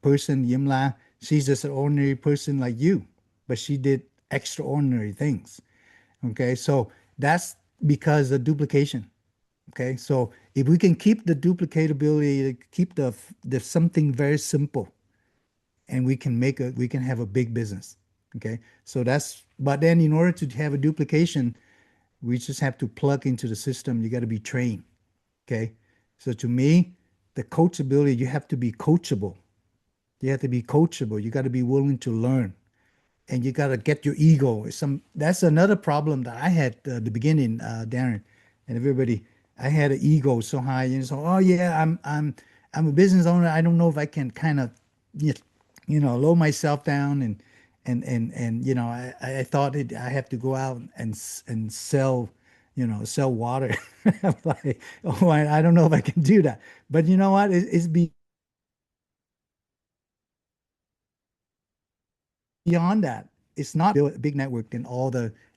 person, Yim La. She's just an ordinary person like you, but she did extraordinary things. Okay. So that's because of duplication. Okay, so if we can keep the duplicatability, keep the something very simple, and we can have a big business. Okay, so but then in order to have a duplication, we just have to plug into the system. You got to be trained. Okay, so to me, the coachability, you have to be coachable. You have to be coachable. You got to be willing to learn, and you got to get your ego. That's another problem that I had at the beginning, Darren, and everybody. I had an ego so high, and so oh yeah, I'm a business owner. I don't know if I can kind of low myself down and I thought I have to go out and sell sell water. I'm like, oh, I don't know if I can do that. But you know what? It's beyond that. It's not build a big network and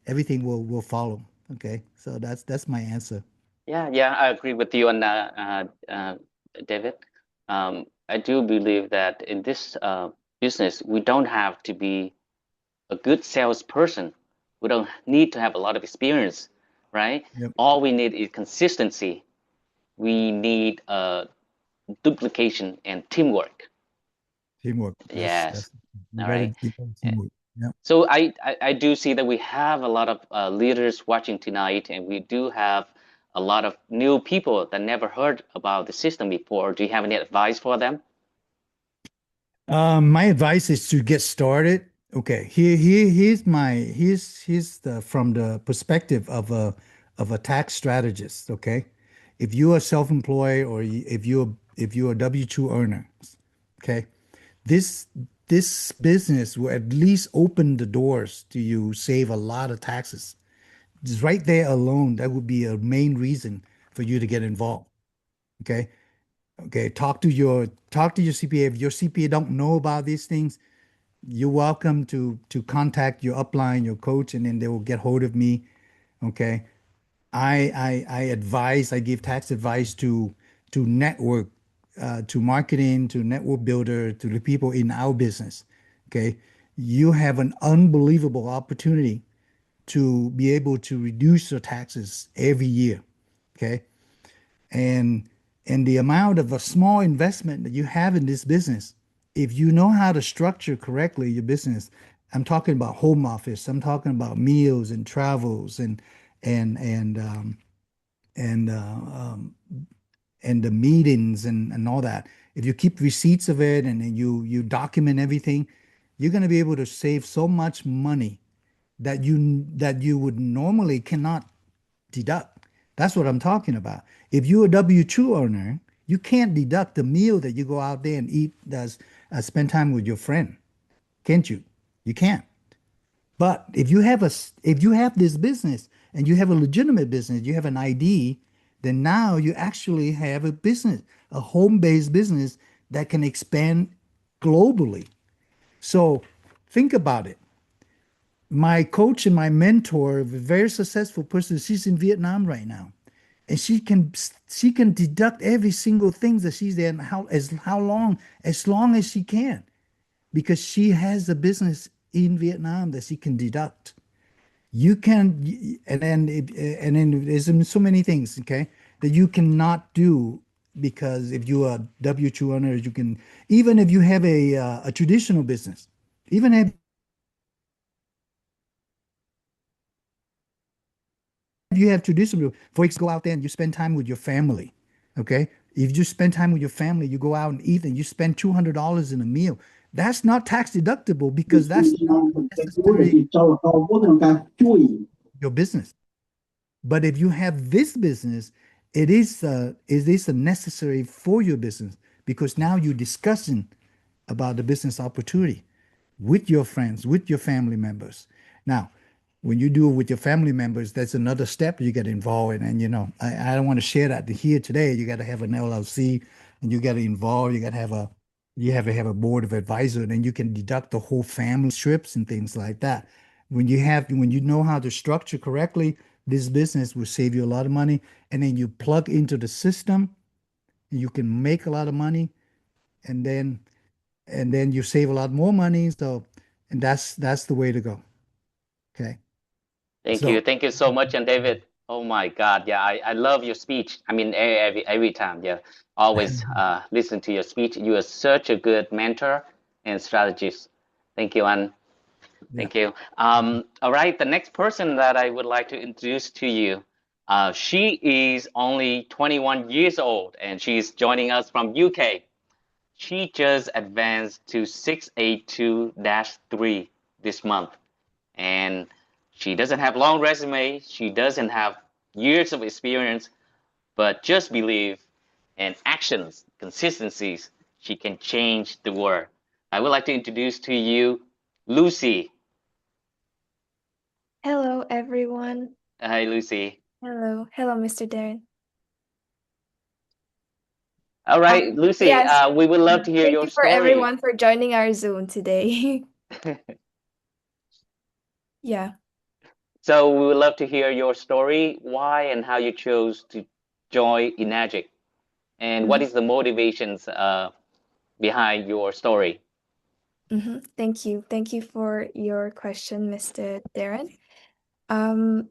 everything will follow. Okay, so that's my answer. Yeah, I agree with you on that, David. I do believe that in this business, we don't have to be a good salesperson. We don't need to have a lot of experience, right? Yep. All we need is consistency. We need duplication and teamwork. Teamwork. Yes. You All gotta, right. you gotta teamwork. Yeah. So I do see that we have a lot of leaders watching tonight, and we do have a lot of new people that never heard about the system before. Do you have any advice for them? My advice is to get started. Okay, here's the from the perspective of a tax strategist. Okay, if you are self-employed or if you're a W-2 earner, okay, this this business will at least open the doors to you save a lot of taxes. Just right there alone, that would be a main reason for you to get involved. Okay. Okay. Talk to your CPA. If your CPA don't know about these things, you're welcome to contact your upline, your coach, and then they will get hold of me. Okay. I give tax advice to network, to marketing, to network builder, to the people in our business. Okay. You have an unbelievable opportunity to be able to reduce your taxes every year. Okay. And the amount of a small investment that you have in this business, if you know how to structure correctly your business, I'm talking about home office, I'm talking about meals and travels and and um, and and the meetings and all that. If you keep receipts of it and then you document everything, you're going to be able to save so much money that you would normally cannot deduct. That's what I'm talking about. If you're a W-2 earner, you can't deduct the meal that you go out there and eat, does spend time with your friend, can't you? You can't. But if you have this business and you have a legitimate business, you have an ID, then now you actually have a business, a home-based business that can expand globally. So think about it. My coach and my mentor, a very successful person, she's in Vietnam right now. And she can deduct every single thing that she's there, and how long as she can, because she has a business in Vietnam that she can deduct. You can, and then there's so many things, okay, that you cannot do, because if you are W-2 owner, you can, even if you have a traditional business, even if you have traditional, for example, go out there and you spend time with your family, okay? If you spend time with your family, you go out and eat and you spend $200 in a meal, that's not tax deductible because that's not necessary your business. But if you have this business, it is a necessary for your business, because now you're discussing about the business opportunity with your friends, with your family members. Now, when you do it with your family members, that's another step you get involved in. And I don't want to share that here today. You got to have an LLC, and you got to involve. You have to have a board of advisors, and then you can deduct the whole family trips and things like that. When you know how to structure correctly, this business will save you a lot of money, and then you plug into the system, and you can make a lot of money, and then you save a lot more money. So, and that's the way to go. Okay. Thank So you. Thank you so much. And David, oh my God. Yeah, I love your speech. I mean, every time. Yeah, always listen to your speech. You are such a good mentor and strategist. Thank you, and yeah. thank you. All right, the next person that I would like to introduce to you, she is only 21 years old, and she's joining us from UK. She just advanced to 682-3 this month, and she doesn't have long resume. She doesn't have years of experience, but just believe and actions, consistencies, she can change the world. I would like to introduce to you Lucy. Hello, everyone. Hi, Lucy. Hello, Mr. Darren. All right, Lucy, Yes, we would love to hear thank your you for story. everyone for joining our Zoom today. Yeah. So we would love to hear your story, why and how you chose to join Enagic, and what Mhm. is the motivations behind your story. Thank you. Thank you for your question, Mr. Darren.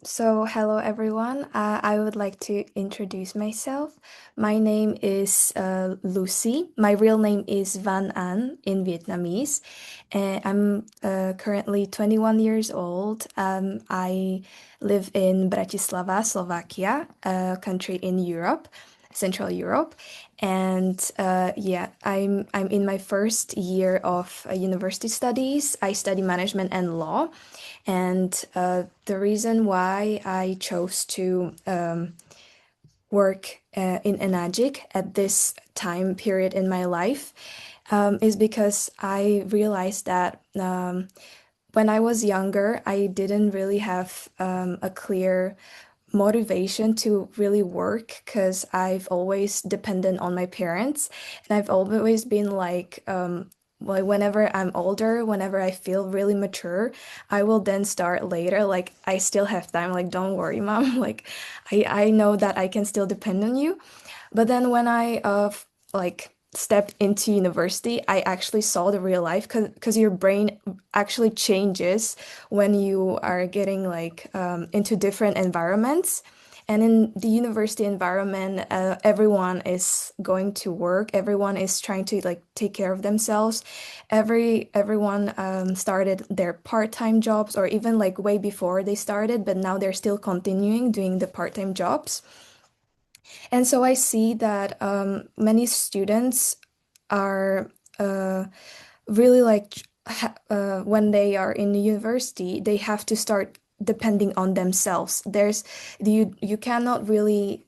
So hello everyone. I would like to introduce myself. My name is Lucy. My real name is Van An in Vietnamese. And I'm currently 21 years old. I live in Bratislava, Slovakia, a country in Europe, Central Europe. And yeah, I'm in my first year of university studies. I study management and law. And the reason why I chose to work in Enagic at this time period in my life is because I realized that when I was younger, I didn't really have a clear motivation to really work because I've always depended on my parents, and I've always been like, well, whenever I'm older, whenever I feel really mature, I will then start later. Like I still have time. Like don't worry, mom. Like I know that I can still depend on you. But then when I like stepped into university, I actually saw the real life because your brain actually changes when you are getting like into different environments. And in the university environment, everyone is going to work. Everyone is trying to like take care of themselves. Everyone started their part-time jobs, or even like way before they started, but now they're still continuing doing the part-time jobs. And so I see that many students are really like when they are in university, they have to start depending on themselves. You cannot really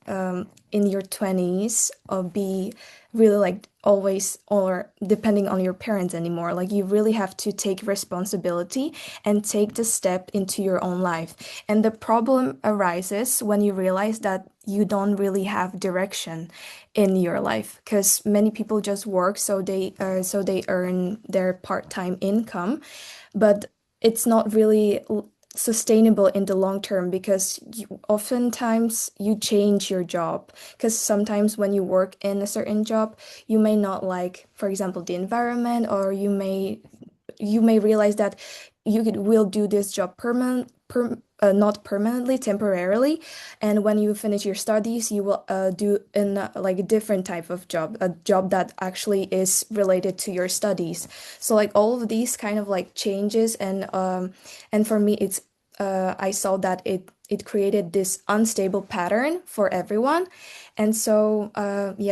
in your 20s be really like always or depending on your parents anymore. Like you really have to take responsibility and take the step into your own life. And the problem arises when you realize that you don't really have direction in your life, because many people just work so they earn their part-time income, but it's not really sustainable in the long term, because oftentimes you change your job, because sometimes when you work in a certain job, you may not like, for example, the environment, or you may realize that will do this job not permanently, temporarily, and when you finish your studies, you will do in like a different type of job, a job that actually is related to your studies. So like all of these kind of like changes, and for me, I saw that it created this unstable pattern for everyone. And so,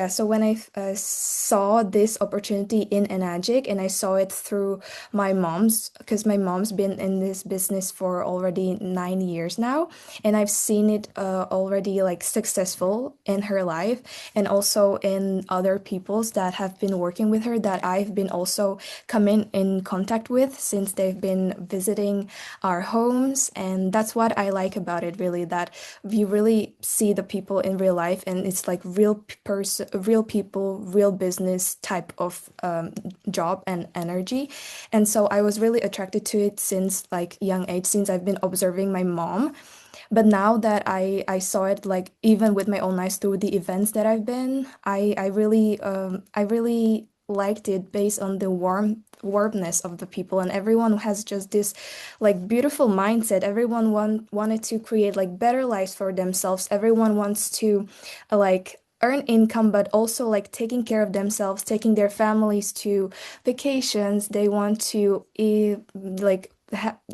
so when I saw this opportunity in Enagic, and I saw it through my mom's, because my mom's been in this business for already 9 years now, and I've seen it already like successful in her life, and also in other people's that have been working with her that I've been also coming in contact with since they've been visiting our homes. And that's what I like about it, really, that you really see the people in real life, and it's like real people, real business type of job and energy. And so I was really attracted to it since like young age, since I've been observing my mom. But now that I saw it, like even with my own eyes through the events that I've been, I really liked it based on the warmness of the people, and everyone has just this like beautiful mindset. Everyone wanted to create like better lives for themselves. Everyone wants to like earn income, but also like taking care of themselves, taking their families to vacations. They want to like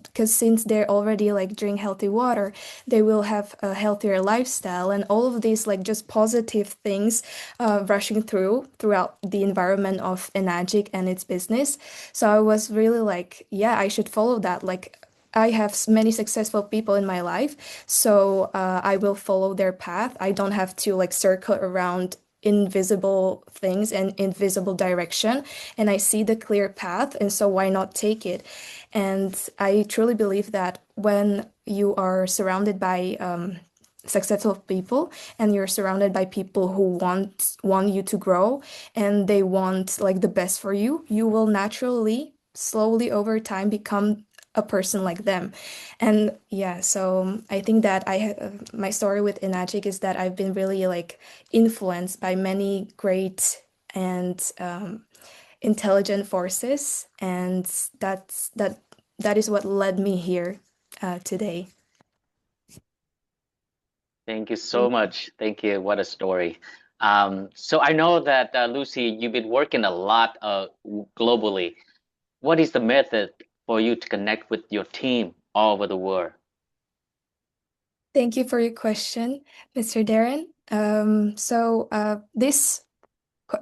because since they're already like drink healthy water, they will have a healthier lifestyle, and all of these like just positive things rushing throughout the environment of Enagic and its business. So I was really like, yeah, I should follow that. Like I have many successful people in my life, so I will follow their path. I don't have to like circle around invisible things and invisible direction, and I see the clear path, and so why not take it? And I truly believe that when you are surrounded by successful people, and you're surrounded by people who want you to grow, and they want like the best for you, you will naturally, slowly over time, become a person like them. And yeah, so I think that my story with Enagic is that I've been really like influenced by many great and intelligent forces, and that is what led me here today. Thank you so much. Thank you. What a story. So I know that Lucy, you've been working a lot globally. What is the method for you to connect with your team all over the world? Thank you for your question, Mr. Darren.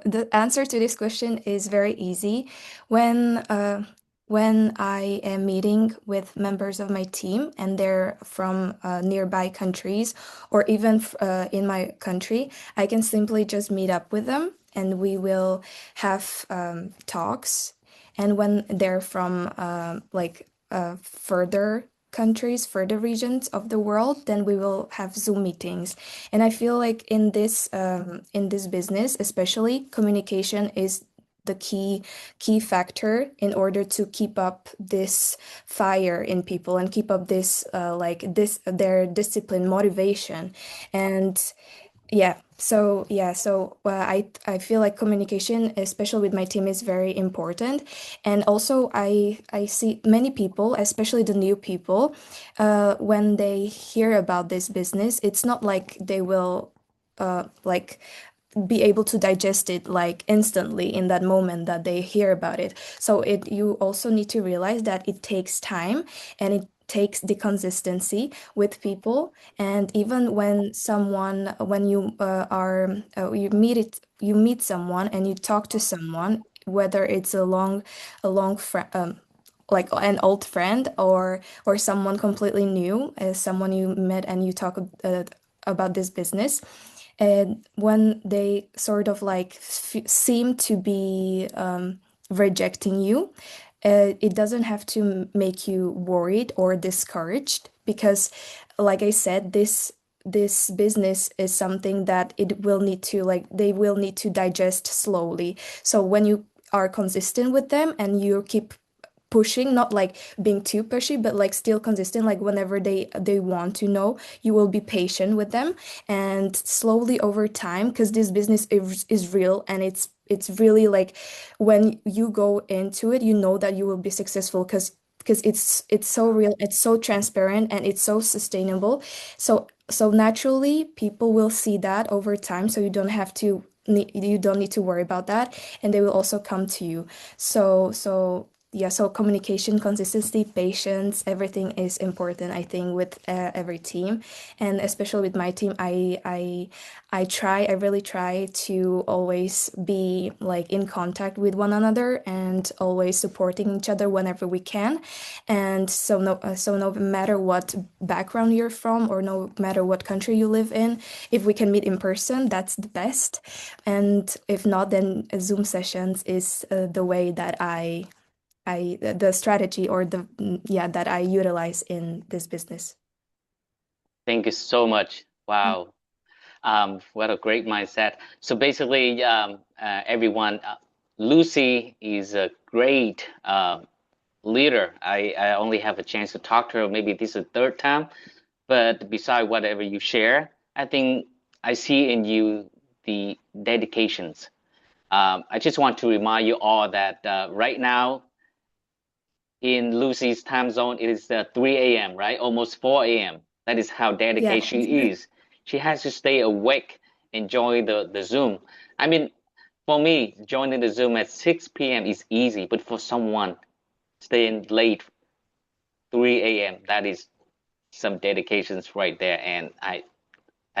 The answer to this question is very easy. When I am meeting with members of my team, and they're from nearby countries, or even in my country, I can simply just meet up with them, and we will have talks. And when they're from further countries, further regions of the world, then we will have Zoom meetings. And I feel like in this business, especially, communication is the key factor in order to keep up this fire in people, and keep up this their discipline, motivation. And I feel like communication, especially with my team, is very important. And also, I see many people, especially the new people, when they hear about this business, it's not like they will like be able to digest it like instantly in that moment that they hear about it. So you also need to realize that it takes time, and it takes the consistency with people. And even when you meet someone and you talk to someone, whether it's a long like an old friend or someone completely new, as someone you met and you talk about this business. And when they sort of like seem to be rejecting you, it doesn't have to make you worried or discouraged because, like I said, this business is something that it will need to like they will need to digest slowly. So when you are consistent with them and you keep pushing, not like being too pushy, but like still consistent, like whenever they want to know, you will be patient with them, and slowly over time, because this business is real, and it's really like when you go into it, you know that you will be successful because it's so real, it's so transparent, and it's so sustainable. So naturally people will see that over time, so you don't need to worry about that, and they will also come to you. So yeah, so communication, consistency, patience, everything is important, I think, with every team, and especially with my team. I really try to always be like in contact with one another and always supporting each other whenever we can. And so no matter what background you're from or no matter what country you live in, if we can meet in person, that's the best. And if not, then Zoom sessions is the way that the strategy or that I utilize in this business. Thank you so much. Wow. What a great mindset. So basically, everyone, Lucy is a great leader. I only have a chance to talk to her. Maybe this is the third time, but beside whatever you share, I think I see in you the dedications. I just want to remind you all that right now in Lucy's time zone, it is 3 a.m., right? Almost 4 a.m. That is how Yeah. dedicated she is. She has to stay awake and join the Zoom. I mean, for me, joining the Zoom at 6 p.m. is easy, but for someone staying late 3 a.m., that is some dedications right there, and I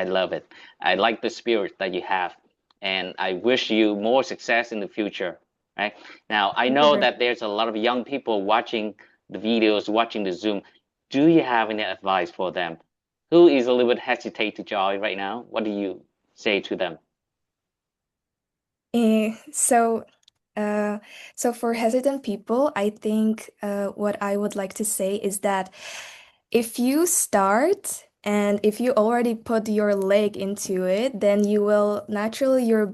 love it. I like the spirit that you have, and I wish you more success in the future. Right now, I know that there's a lot of young people watching the videos, watching the Zoom. Do you have any advice for them who is a little bit hesitate to join right now? What do you say to them? Eh, so, so for hesitant people, I think what I would like to say is that if you start and if you already put your leg into it, then you will naturally your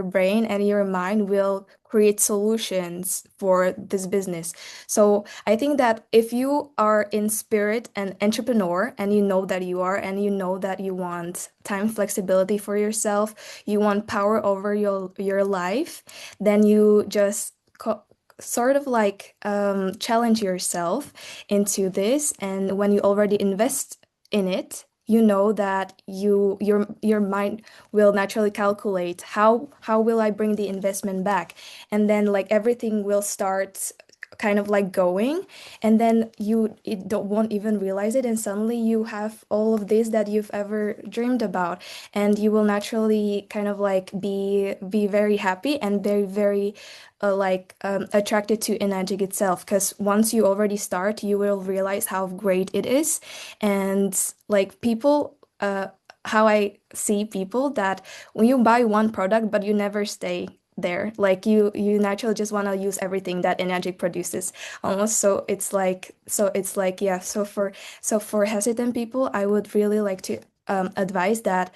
brain and your mind will create solutions for this business. So I think that if you are in spirit an entrepreneur and you know that you are and you know that you want time flexibility for yourself, you want power over your life, then you just sort of like challenge yourself into this. And when you already invest in it, you know that your mind will naturally calculate how will I bring the investment back, and then like everything will start kind of like going, and then won't even realize it, and suddenly you have all of this that you've ever dreamed about, and you will naturally kind of like be very happy and very attracted to Enagic itself, because once you already start, you will realize how great it is. And like people, how I see people, that when you buy one product but you never stay there, like you naturally just want to use everything that Enagic produces almost. So it's like yeah, so for hesitant people, I would really like to advise that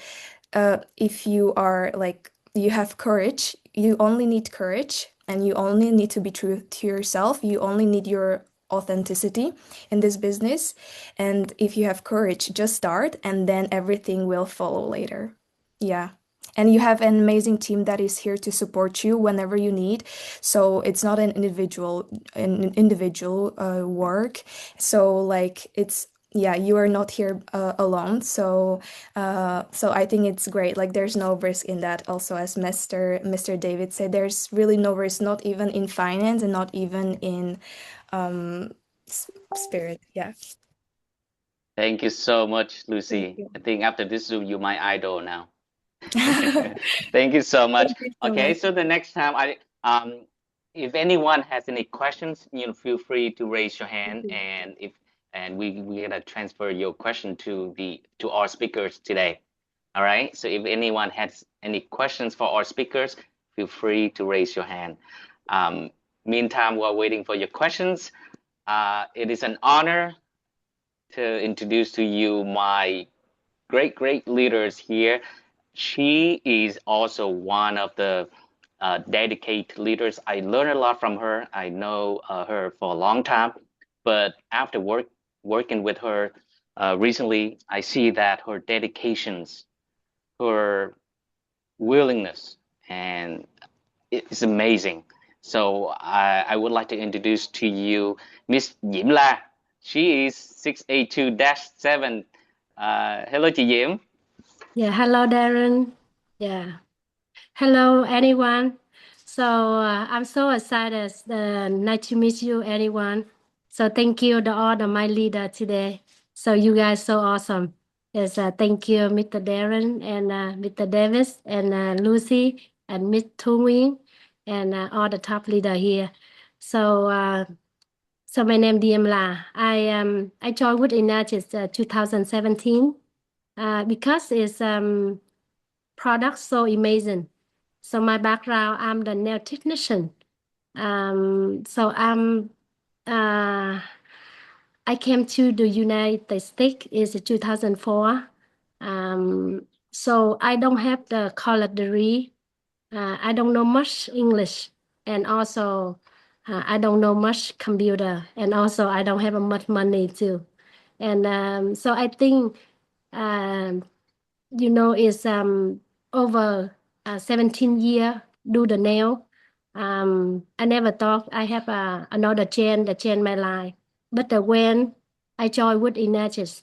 if you are like you have courage, you only need courage, and you only need to be true to yourself. You only need your authenticity in this business. And if you have courage, just start, and then everything will follow later. Yeah. And you have an amazing team that is here to support you whenever you need. So it's not an individual work. So like it's yeah, you are not here alone. So I think it's great. Like there's no risk in that. Also, as Mr. David said, there's really no risk, not even in finance and not even in spirit. Yeah. Thank you so much, Thank Lucy. you. I think after this Zoom, you're my idol now. Thank you so much. Thank you so Okay, much. so the next time if anyone has any questions, feel free to raise your hand, and we're gonna transfer your question to our speakers today. All right. So if anyone has any questions for our speakers, feel free to raise your hand. Meantime, while waiting for your questions, it is an honor to introduce to you my great leaders here. She is also one of the dedicated leaders. I learned a lot from her. I know her for a long time, but after working with her recently, I see that her dedications, her willingness, and it's amazing. So I would like to introduce to you Miss Diễm La. She is 682-7. Hello, chị Diễm. Yeah, hello, Darren. Yeah. Hello, anyone. So I'm so excited. Nice to meet you, anyone. So thank you, all my leader today. So you guys so awesome. Yes, thank you, Mr. Darren and Mr. Davis and Lucy and Miss Tu Nguyen and all the top leader here. So so my name Diem La. I joined with United 2017 because it's product so amazing. So my background, I'm the nail technician. So I came to the United States is 2004. So I don't have the college degree. I don't know much English, and also I don't know much computer, and also I don't have much money too. And so I think um, it's over 17 year do the nail. I never thought I have another chain that change my life. But when I joined with Inertis,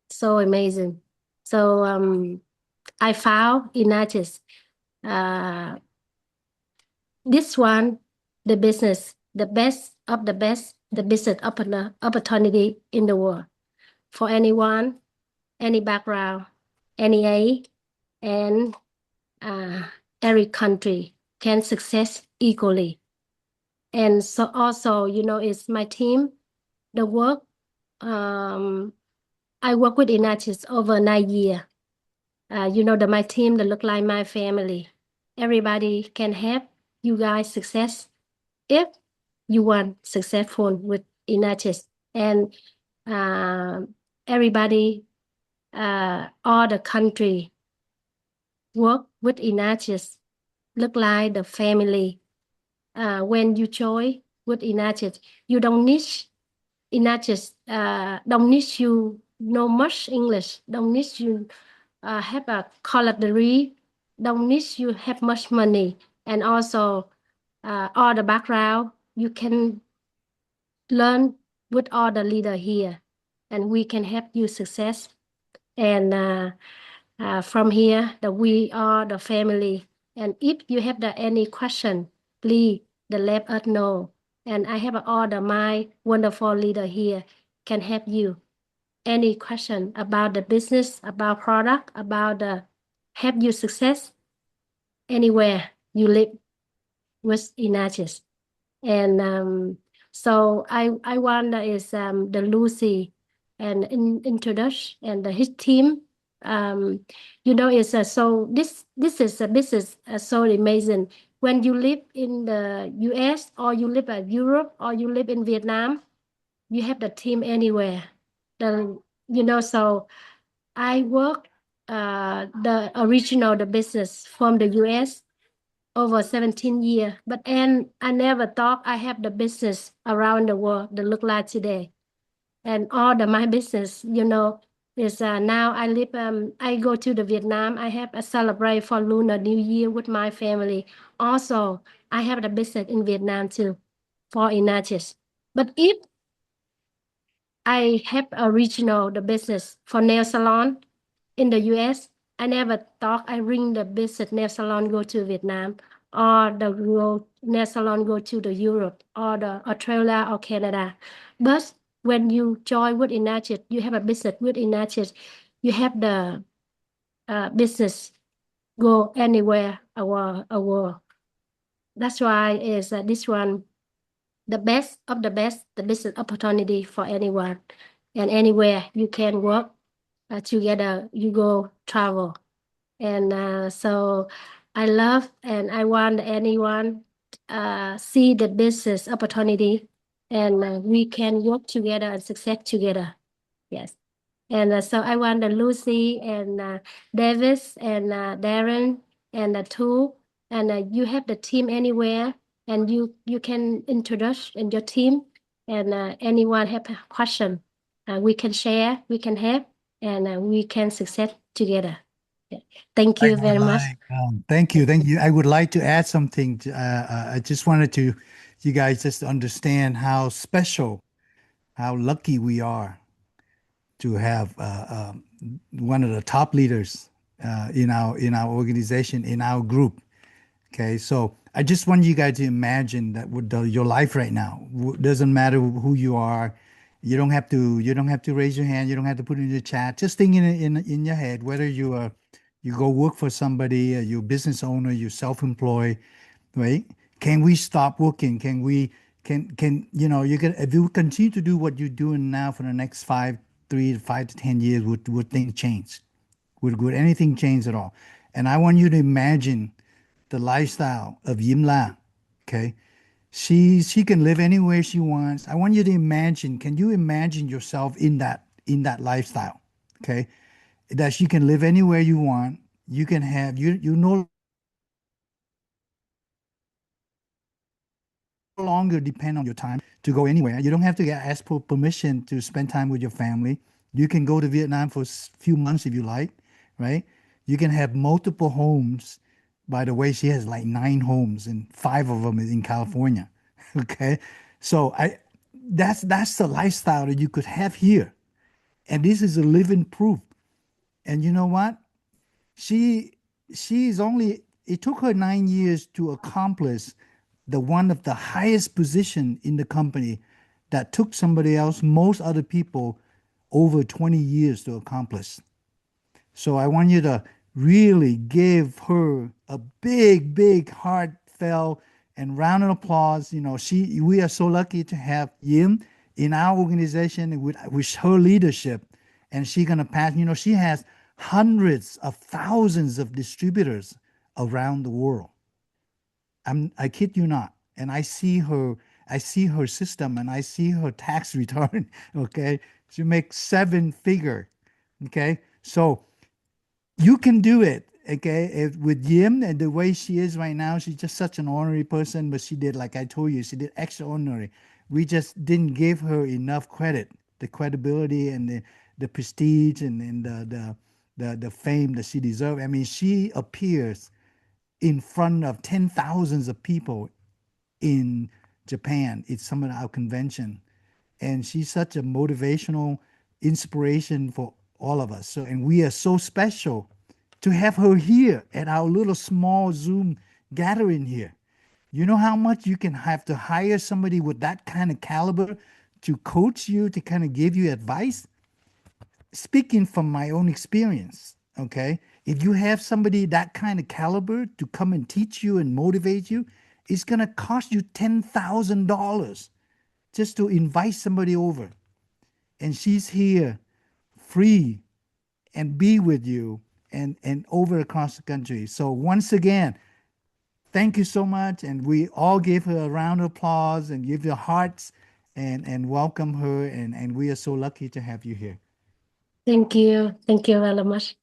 so amazing. So I found Inertis. This one, the business, the best of the best, the business opportunity in the world for anyone, any background, any age, and every country can success equally. And so also, it's my team, the work. I work with Inatis over 9 years. My team that look like my family. Everybody can help you guys success if you want successful with Inatis. And everybody, all the country work with Inatis look like the family. When you join with Inatis, you don't need Inatis, don't need you know much English, don't need you have a college degree, don't need you have much money, and also all the background you can learn with all the leader here, and we can help you success. And from here, that we are the family. And if you have any question, please let us know. And I have all my wonderful leader here can help you. Any question about the business, about product, about the help you success anywhere you live with Inatis. And so I want the Lucy and introduce and his team. It's so this is a business so amazing. When you live in the US or you live in Europe or you live in Vietnam, you have the team anywhere. So I work the original the business from the US over 17 years, and I never thought I have the business around the world that look like today. And all my business, is now I live, I go to the Vietnam, I have a celebrate for Lunar New Year with my family. Also, I have the business in Vietnam too, for Inatis. But if I have original the business for nail salon in the US, I never thought I bring the business nail salon go to Vietnam or the nail salon go to the Europe or the Australia or Canada. But when you join with United, you have a business with United, you have the business go anywhere our world. That's why is this one the best of the best, the business opportunity for anyone and anywhere you can work together. You go travel, and so I love and I want anyone see the business opportunity, and we can work together and success together. Yes. And so I want Lucy and Davis and Darren and two, and you have the team anywhere, and you can introduce in your team, and anyone have a question, we can share, we can help, and we can success together. Yeah. Thank I you would very much. like, thank you, thank you. I would like to add something. I just wanted to, you guys just understand how special, how lucky we are to have one of the top leaders in our organization, in our group. Okay, so I just want you guys to imagine that with your life right now, doesn't matter who you are. You don't have to raise your hand. You don't have to put it in the chat. Just think in your head whether you go work for somebody, you're a business owner, you're self-employed, right? Can we stop working? Can you can if you continue to do what you're doing now for the next 3 to 5 to 10 years, would things change? Would anything change at all? And I want you to imagine the lifestyle of Yim La. Okay. She can live anywhere she wants. I want you to imagine, can you imagine yourself in that lifestyle? Okay. That she can live anywhere you want. You can have you no longer depend on your time to go anywhere. You don't have to ask for permission to spend time with your family. You can go to Vietnam for a few months if you like, right? You can have multiple homes. By the way, she has like 9 homes, and 5 of them is in California. Okay, so that's the lifestyle that you could have here, and this is a living proof. And you know what? She she's only it took her 9 years to accomplish the one of the highest position in the company that took somebody else, most other people, over 20 years to accomplish. So I want you to really give her a big, big, heartfelt and round of applause. We are so lucky to have Yim in our organization with her leadership, and she's gonna pass. She has hundreds of thousands of distributors around the world. I kid you not. And I see her system, and I see her tax return. Okay. She makes 7 figure. Okay. So you can do it. Okay. With Yim and the way she is right now, she's just such an ordinary person, but she did, like I told you, she did extraordinary. We just didn't give her enough credit, the credibility and the prestige and the fame that she deserved. I mean, she appears in front of 10,000s of people in Japan. It's some of our convention. And she's such a motivational inspiration for all of us. And we are so special to have her here at our little small Zoom gathering here. You know how much you can have to hire somebody with that kind of caliber to coach you, to kind of give you advice? Speaking from my own experience, okay, if you have somebody that kind of caliber to come and teach you and motivate you, it's going to cost you $10,000 just to invite somebody over. And she's here free and be with you and over across the country. So once again, thank you so much. And we all give her a round of applause and give your hearts and welcome her. And we are so lucky to have you here. Thank you. Thank you very much.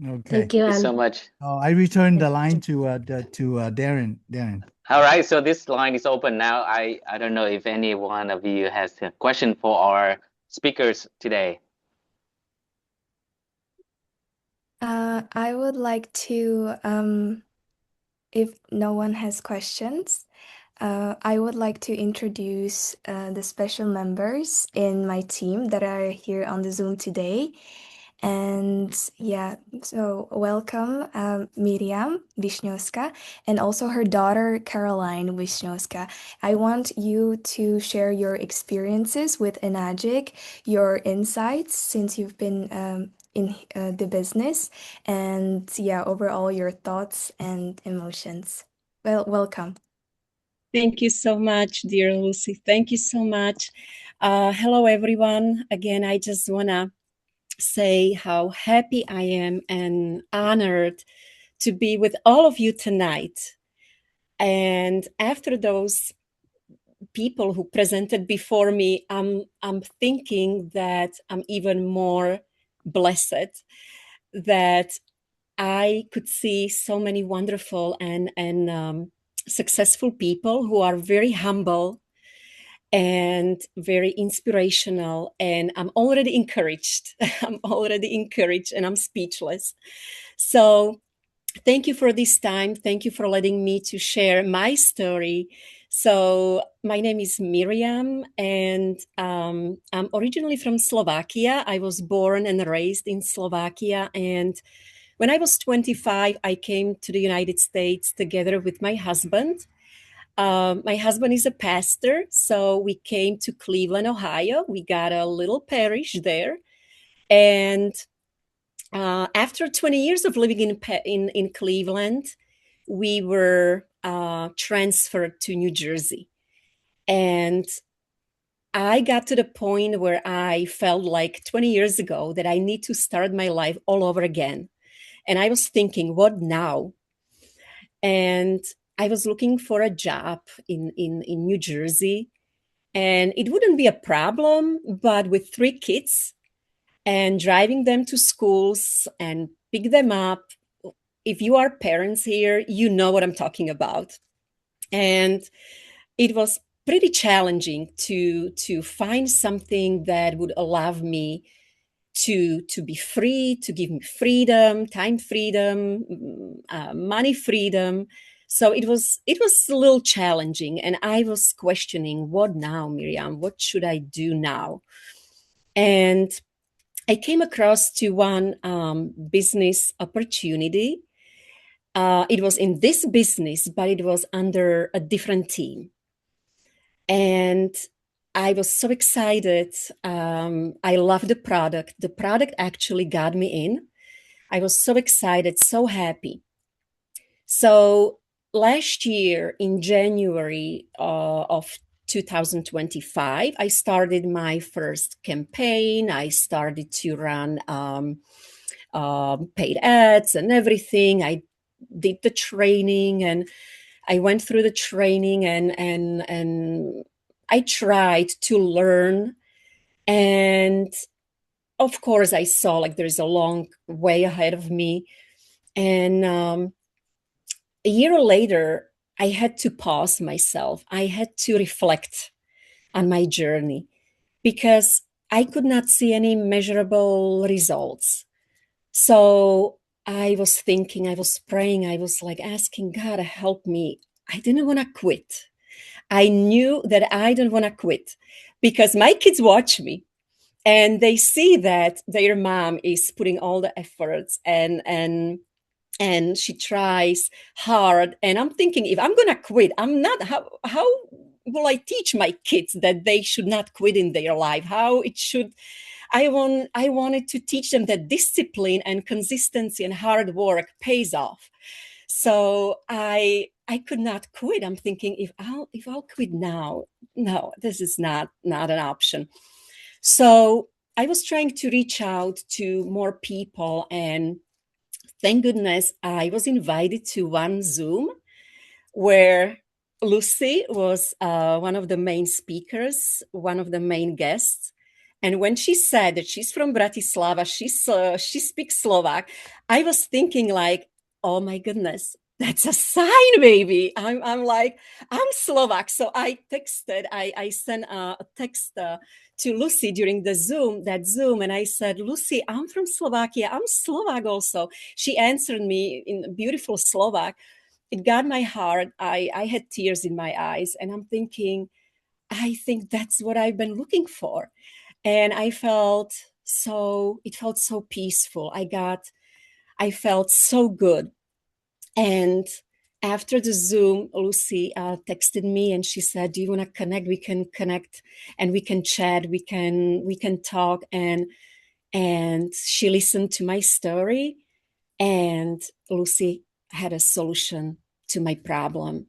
Okay. Thank you. Thank you so And much. I return the line to Darren. All right, so this line is open now. I don't know if any one of you has a question for our speakers today. I would like to, if no one has questions, I would like to introduce the special members in my team that are here on the Zoom today. And yeah, so welcome Miriam Wisniewska and also her daughter Caroline Wisniewska. I want you to share your experiences with Enagic, your insights since you've been in the business, and yeah, overall your thoughts and emotions. Welcome. Thank you so much, dear Lucy. Thank you so much. Hello, everyone. Again, I just want to say how happy I am and honored to be with all of you tonight. And after those people who presented before me, I'm thinking that I'm even more blessed that I could see so many wonderful and successful people who are very humble and very inspirational. And I'm already encouraged. I'm already encouraged and I'm speechless. So thank you for this time. Thank you for letting me to share my story. So my name is Miriam, and I'm originally from Slovakia. I was born and raised in Slovakia. And when I was 25, I came to the United States together with my husband. My husband is a pastor, so we came to Cleveland, Ohio. We got a little parish there. And after 20 years of living in Cleveland, we were transferred to New Jersey. And I got to the point where I felt like 20 years ago that I need to start my life all over again. And I was thinking, what now? And I was looking for a job in New Jersey. And it wouldn't be a problem, but with 3 kids and driving them to schools and pick them up, if you are parents here, you know what I'm talking about. And it was pretty challenging to find something that would allow me to be free, to give me freedom, time freedom, money freedom. So it was a little challenging, and I was questioning, what now, Miriam? What should I do now? And I came across to one business opportunity. It was in this business, but it was under a different team. And I was so excited. I loved the product. The product actually got me in. I was so excited, so happy. So last year in January of 2025, I started my first campaign. I started to run paid ads and everything. I did the training, and I went through the training, and I tried to learn. And of course, I saw like there's a long way ahead of me. And a year later, I had to pause myself. I had to reflect on my journey because I could not see any measurable results. So I was thinking, I was praying, I was like asking God to help me. I didn't want to quit. I knew that I didn't want to quit because my kids watch me and they see that their mom is putting all the efforts and she tries hard. And I'm thinking, if I'm going to quit, I'm not, how will I teach my kids that they should not quit in their life? How it should, I wanted to teach them that discipline and consistency and hard work pays off. So I could not quit. I'm thinking, if I'll quit now, no, this is not an option. So I was trying to reach out to more people, and thank goodness I was invited to one Zoom where Lucy was one of the main speakers, one of the main guests. And when she said that she's from Bratislava, she speaks Slovak, I was thinking like, oh my goodness, that's a sign, baby. I'm like, I'm Slovak. So I sent a text to Lucy during that Zoom. And I said, Lucy, I'm from Slovakia. I'm Slovak also. She answered me in beautiful Slovak. It got my heart. I had tears in my eyes, and I'm thinking, I think that's what I've been looking for. And it felt so peaceful. I felt so good. And after the Zoom, Lucy texted me and she said, do you want to connect? We can connect and we can chat. We can talk. And she listened to my story, and Lucy had a solution to my problem.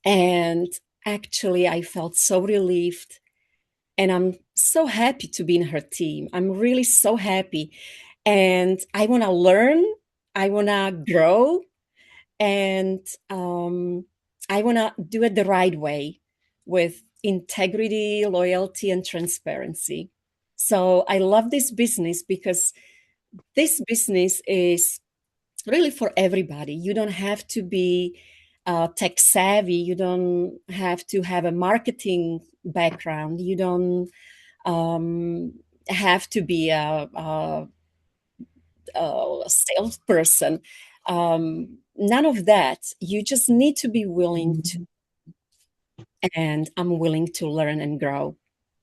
And actually, I felt so relieved. And I'm so happy to be in her team. I'm really so happy. And I want to learn, I want to grow, and I want to do it the right way with integrity, loyalty, and transparency. So I love this business because this business is really for everybody. You don't have to be tech savvy. You don't have to have a marketing background. You don't have to be a salesperson. None of that. You just need to be willing to, and I'm willing to learn and grow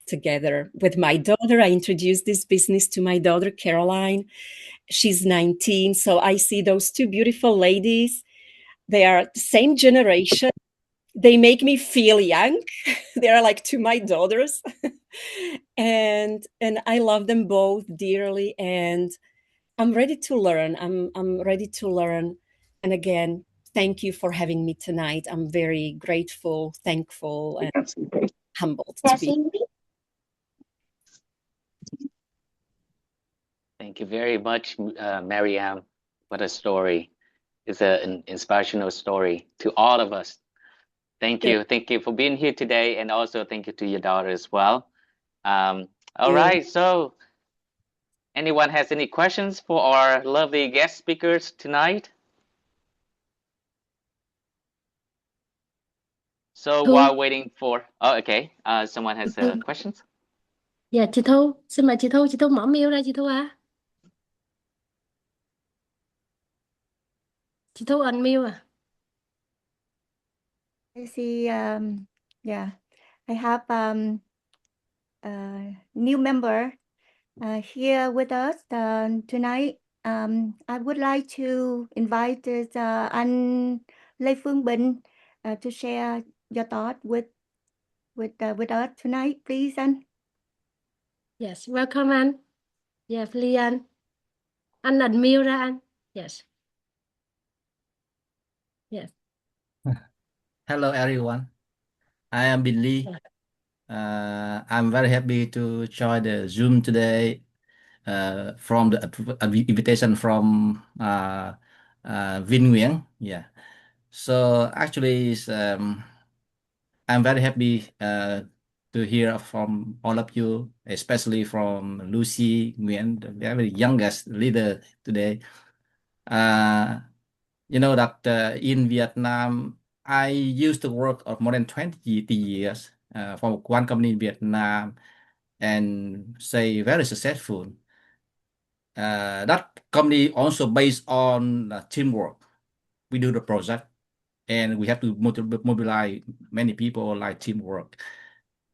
together with my daughter. I introduced this business to my daughter, Caroline. She's 19. So I see those two beautiful ladies. They are the same generation. They make me feel young. They are like to my daughters. and I love them both dearly. And I'm ready to learn. I'm ready to learn. And again, thank you for having me tonight. I'm very grateful, thankful, and humbled to be here. Thank you very much, Mariam. What a story. It's an inspirational story to all of us. Thank you. Thank you for being here today. And also thank you to your daughter as well. All right. So anyone has any questions for our lovely guest speakers tonight? So while waiting for, okay, someone has questions. Dạ chị Thu, xin mời chị Thu mở mic ra chị Thu à. Chị Thu unmute à. I see, yeah, I have a new member here with us tonight. I would like to invite this, anh Lê Phương Bình to share your thought with us tonight, please, anh. Yes, welcome anh. Yeah, please anh. Anh unmute ra anh. Yes. Yes. Hello, everyone. I am Billy. I'm very happy to join the Zoom today from the invitation from Vinh Nguyen. Yeah. So actually, I'm very happy to hear from all of you, especially from Lucy Nguyen, the very youngest leader today. You know that in Vietnam, I used to work of more than 20 years for one company in Vietnam and say very successful. That company also based on teamwork. We do the project and we have to mobilize many people like teamwork.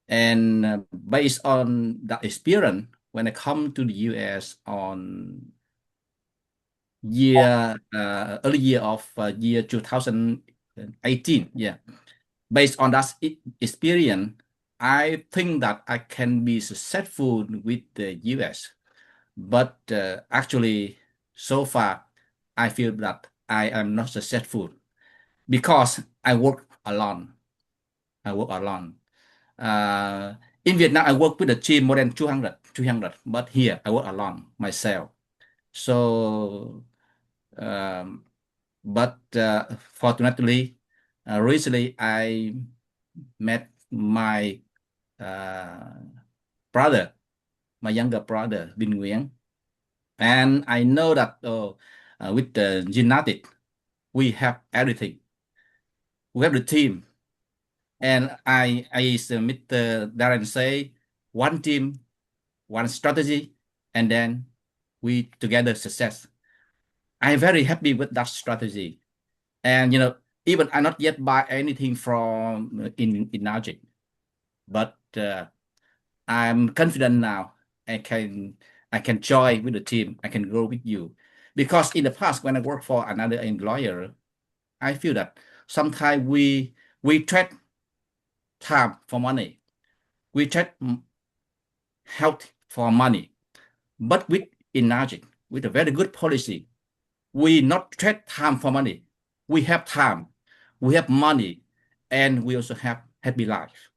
And based on that experience, when I come to the US on early year of year 2018, yeah, based on that experience, I think that I can be successful with the US. But actually, so far, I feel that I am not successful because I work alone. I work alone. In Vietnam, I work with a team more than 200, but here I work alone myself. So, but fortunately, recently I met my brother, my younger brother, Vinh Nguyen, and I know that with the genetic, we have everything. We have the team, and Mr. Darren say, one team, one strategy, and then we together success. I'm very happy with that strategy, and even I not yet buy anything from in Logic, but I'm confident now. I can join with the team. I can grow with you, because in the past when I worked for another employer, I feel that sometimes we trade time for money. We trade health for money. But with Logic, with a very good policy, we not trade time for money. We have time, we have money, and we also have happy life.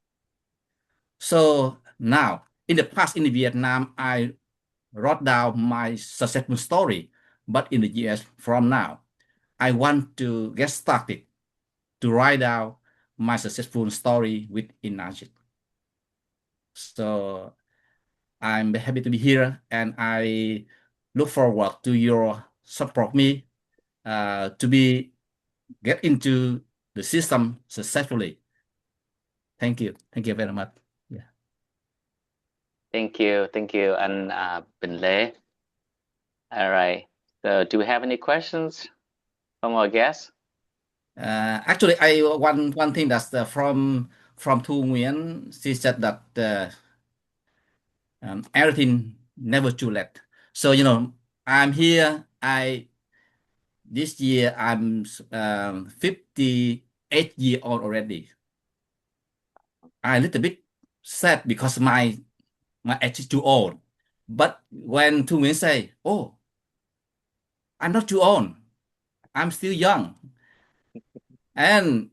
So now, in the past in Vietnam, I wrote down my successful story, but in the US from now, I want to get started to write down my successful story with energy. So I'm happy to be here, and I look forward to your support me to get into the system successfully. Thank you very much. Yeah. Thank you, and Bình Lê. All right. So, do we have any questions from our guests? Actually, one thing that's from Thu Nguyen. She said that everything never too late. So I'm here. This year I'm 58 years old already. I'm a little bit sad because my age is too old. But when Thu Nguyen say, "Oh, I'm not too old. I'm still young," and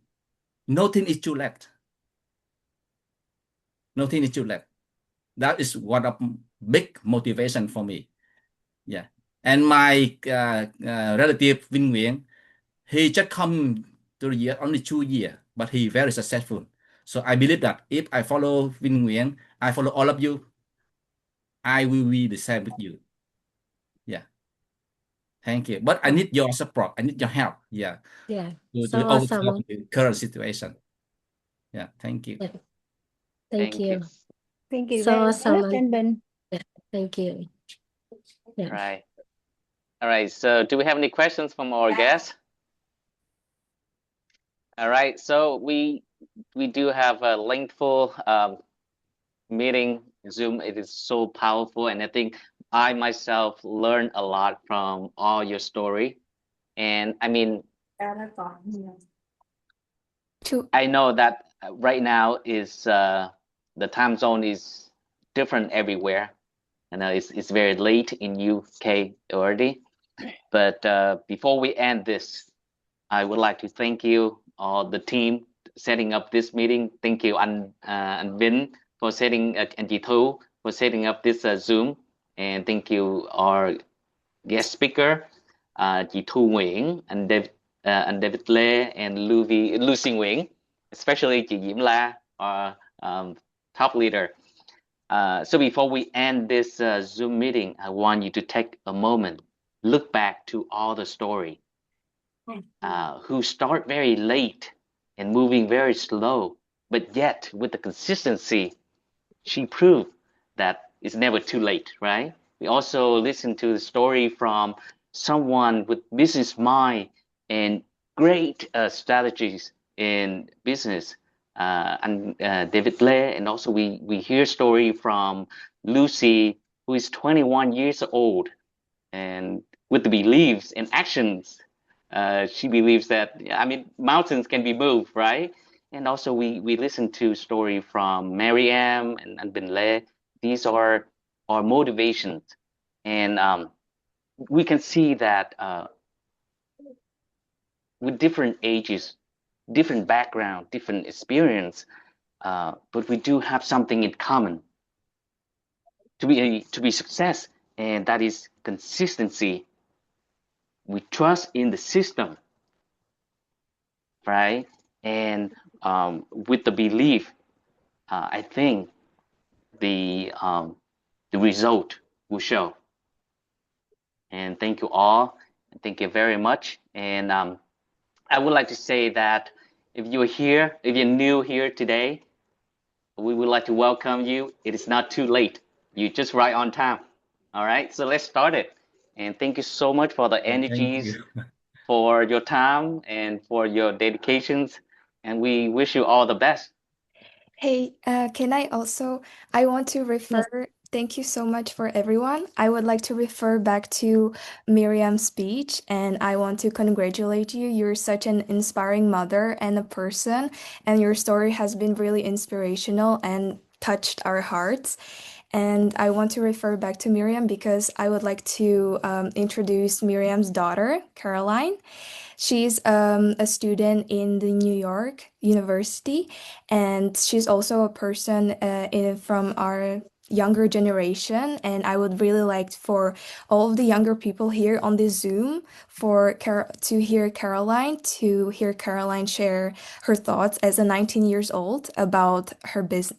nothing is too late. Nothing is too late. That is one of big motivation for me. Yeah. And my relative Vinh Nguyen, he just come to the year only 2 years, but he very successful. So I believe that if I follow Vinh Nguyen, I follow all of you, I will be the same with you. Yeah. Thank you. But I need your support. I need your help. Yeah. Yeah. To So overcome awesome. the current situation. Yeah. Thank you. Yeah. Thank you. Thank you So very awesome. much, and Ben. Yeah. Thank you. Yeah. Right. All right. So, do we have any questions from our guests? All right. So we do have a lengthful meeting Zoom. It is so powerful, and I think I myself learned a lot from all your story. And I mean, I know that right now is the time zone is different everywhere, and it's very late in UK already. But before we end this, I would like to thank you, all the team setting up this meeting. Thank you, anh Vinh for setting, and chị Thu for setting up this Zoom, and thank you our guest speaker, chị Thu Nguyễn, anh David Lê, and Lucy Nguyễn, especially chị Diễm La, our top leader. So before we end this Zoom meeting, I want you to take a moment, look back to all the story. Who start very late and moving very slow, but yet with the consistency, she proved that it's never too late, right? We also listened to the story from someone with business mind and great strategies in business, and David Lê, and also we hear story from Lucy, who is 21 years old, and with the beliefs and actions. She believes that, I mean, mountains can be moved, right? And also we listen to story from Mariam and Bin Lê. These are our motivations. And we can see that with different ages, different background, different experience, but we do have something in common to be success, and that is consistency. We trust in the system, right? And with the belief, I think the result will show. And thank you all. Thank you very much. And I would like to say that if you're new here today, we would like to welcome you. It is not too late. You're just right on time. All right, so let's start it. And thank you so much for the energies, for your time, and for your dedications. And we wish you all the best. Hey, I want to refer, thank you so much for everyone. I would like to refer back to Miriam's speech, and I want to congratulate you. You're such an inspiring mother and a person, and your story has been really inspirational and touched our hearts. And I want to refer back to Miriam because I would like to introduce Miriam's daughter, Caroline. She's a student in the New York University, and she's also a person from our younger generation. And I would really like for all of the younger people here on this Zoom to hear Caroline share her thoughts as a 19 years old about her business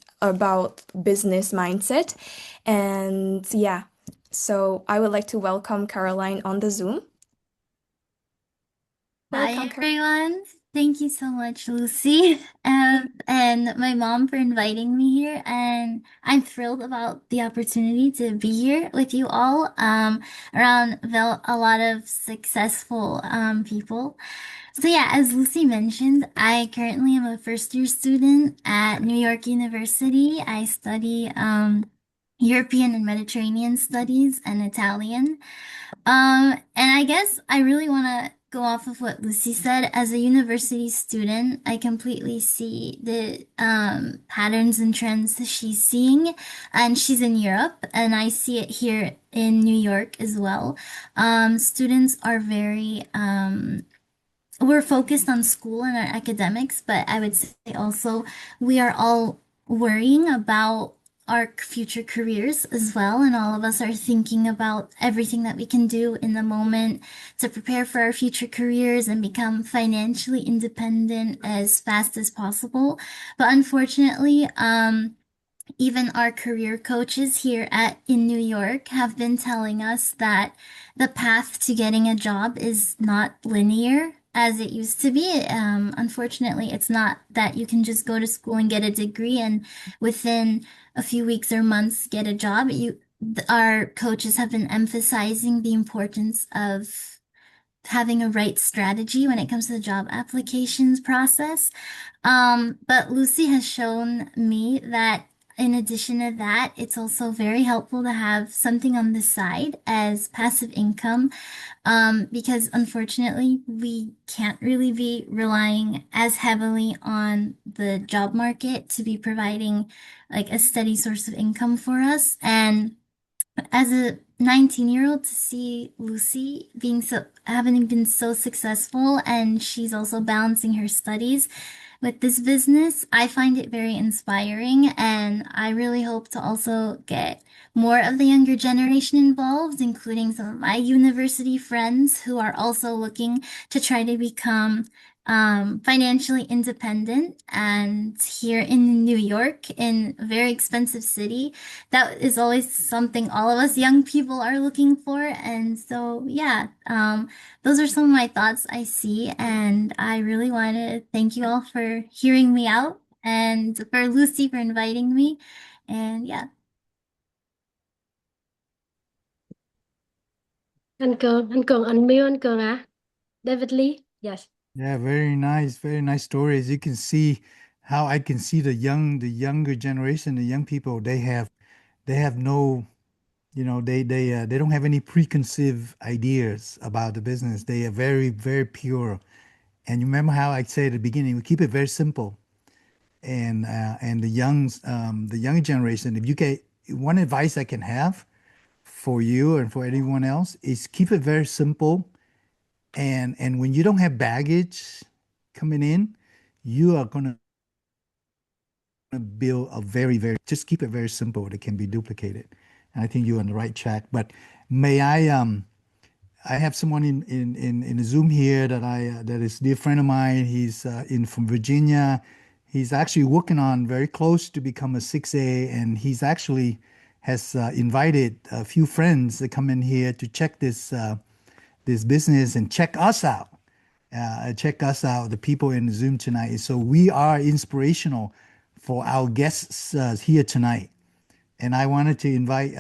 mindset. And yeah, so I would like to welcome Caroline on the Zoom. Hi Welcome, everyone. Thank you so much, Lucy, and my mom for inviting me here. And I'm thrilled about the opportunity to be here with you all around a lot of successful people. So yeah, as Lucy mentioned, I currently am a first year student at New York University. I study European and Mediterranean studies and Italian. And I guess I really want to go off of what Lucy said. As a university student, I completely see the patterns and trends that she's seeing, and she's in Europe, and I see it here in New York as well. Students are very we're focused on school and our academics, but I would say also we are all worrying about our future careers as well. And all of us are thinking about everything that we can do in the moment to prepare for our future careers and become financially independent as fast as possible. But unfortunately, even our career coaches here in New York have been telling us that the path to getting a job is not linear as it used to be. Unfortunately, it's not that you can just go to school and get a degree and within a few weeks or months get a job. Our coaches have been emphasizing the importance of having a right strategy when it comes to the job applications process. But Lucy has shown me that in addition to that, it's also very helpful to have something on the side as passive income, because unfortunately, we can't really be relying as heavily on the job market to be providing like a steady source of income for us. And as a 19-year-old to see Lucy having been so successful and she's also balancing her studies with this business, I find it very inspiring, and I really hope to also get more of the younger generation involved, including some of my university friends who are also looking to try to become financially independent. And here in New York, in a very expensive city, that is always something all of us young people are looking for. And so, yeah, those are some of my thoughts I see. And I really want to thank you all for hearing me out and for Lucy for inviting me. And yeah. Anh Cường unmute anh Cường à? David Lee, yes. Yeah, very nice story. As you can see, how I can see the younger generation, the young people, they have no, they don't have any preconceived ideas about the business. They are very pure. And you remember how I said at the beginning, we keep it very simple. And the younger generation, if you get one advice I can have for you and for anyone else is keep it very simple. And when you don't have baggage coming in, you are gonna build a very just keep it very simple that can be duplicated. And I think you're on the right track. But may I have someone in the Zoom here that is a dear friend of mine. He's in from Virginia. He's actually working on very close to become a 6A, and he's actually has invited a few friends to come in here to check this business and check us out. Check us out, the people in the Zoom tonight. So we are inspirational for our guests here tonight. And I wanted to invite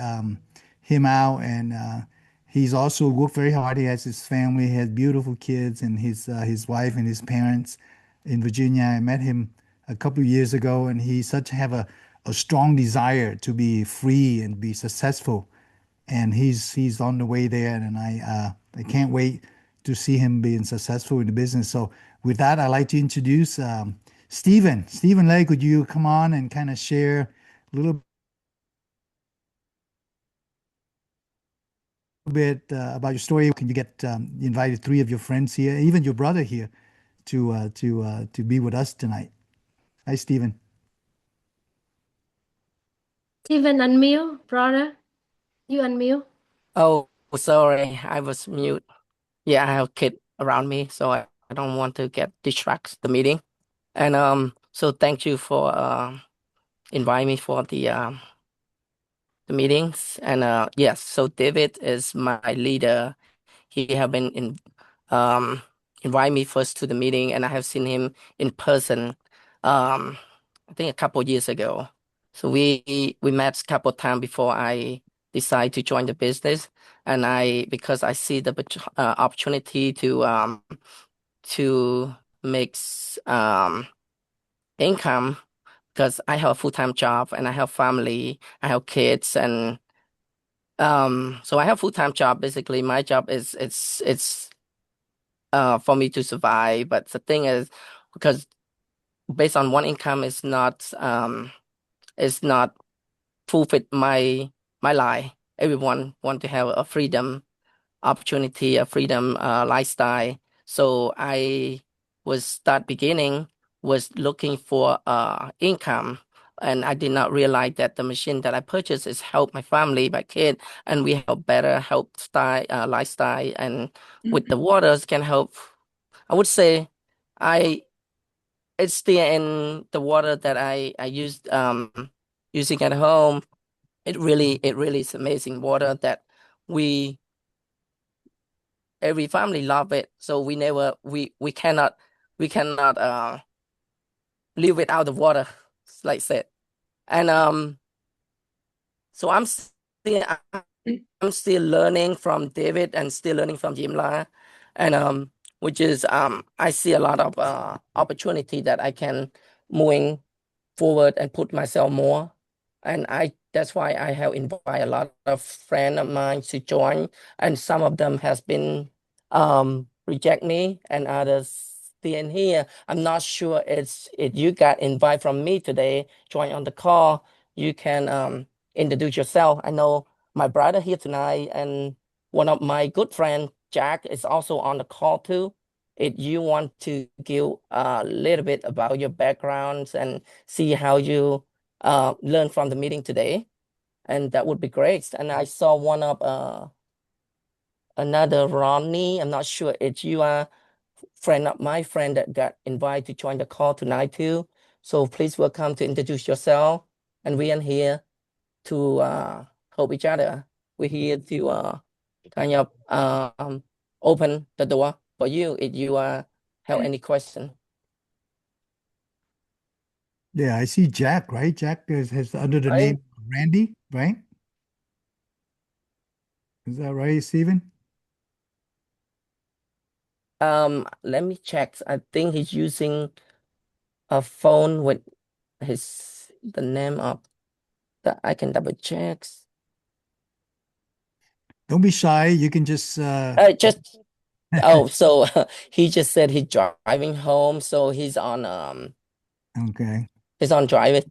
him out, and he's also worked very hard. He has his family, he has beautiful kids, and his wife and his parents in Virginia. I met him a couple of years ago, and he such have a strong desire to be free and be successful. And he's on the way there, and I can't wait to see him being successful in the business. So with that, I'd like to introduce Stephen Lay. Could you come on and kind of share a little bit about your story. Can you get you invited 3 of your friends here, even your brother here, to be with us tonight? Hi, Stephen. Steven, unmute, brother. You unmute. Oh, sorry, I was mute. Yeah, I have kid around me, so I don't want to get distract the meeting. And so thank you for inviting me for the meetings. And yes, so David is my leader. He have been um invite me first to the meeting, and I have seen him in person. I think a couple years ago. So we met a couple times before I decided to join the business, and because I see the opportunity to make income, because I have a full-time job and I have family, I have kids, and so I have full-time job. Basically, my job is it's for me to survive. But the thing is, because based on one income is not fulfill my life. Everyone want to have a freedom opportunity, a freedom lifestyle. So I was start beginning was looking for income. And I did not realize that the machine that I purchased is help my family, my kid, and we have better health style, lifestyle, and with the waters can help. I would say I it's still in the water that I used using at home. It really is amazing water that we every family love it. So we never we cannot live without the water, like said. And so I'm still learning from David and still learning from Jimla, and which is I see a lot of opportunity that I can moving forward and put myself more. And that's why I have invited a lot of friends of mine to join, and some of them has been reject me, and others still in here. I'm not sure if you got invite from me today, join on the call. You can introduce yourself. I know my brother here tonight, and one of my good friend Jack is also on the call too. If you want to give a little bit about your backgrounds and see how you learn from the meeting today, and that would be great. And I saw one of another Ronnie. I'm not sure if you are friend of my friend that got invited to join the call tonight too. So please welcome to introduce yourself. And we are here to help each other. We're here to kind of open the door for you if you have any question. Yeah, I see Jack, right? Jack has under the Right. name Randy, right? Is that right, Stephen? Let me check. I think he's using a phone with the name of that. I can double check. Don't be shy. You can just Just so he just said he's driving home, so okay. he's on driving.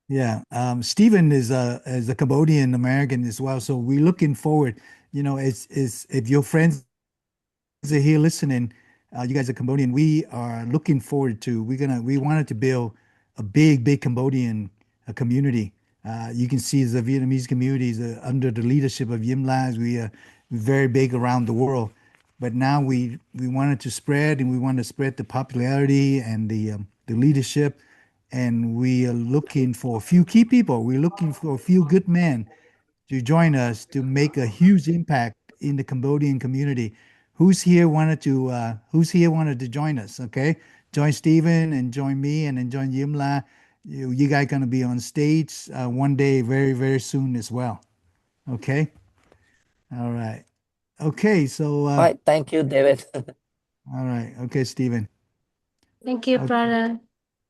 Yeah. Stephen is a Cambodian American as well. So we're looking forward, as if your friends are here listening, you guys are Cambodian. We are looking forward to. We wanted to build a big Cambodian community. You can see the Vietnamese communities under the leadership of Yim Las. We are very big around the world, but now we wanted to spread, and we want to spread the popularity and the leadership, and we are looking for a few key people. We're looking for a few good men to join us to make a huge impact in the Cambodian community. Who's here wanted to join us? Okay. Join Stephen and join me and then join Yimla. You guys gonna be on stage one day very, very soon as well. Okay. All right. Okay, so All right, thank you, David. all right. Okay, Stephen. Thank you, Okay. brother.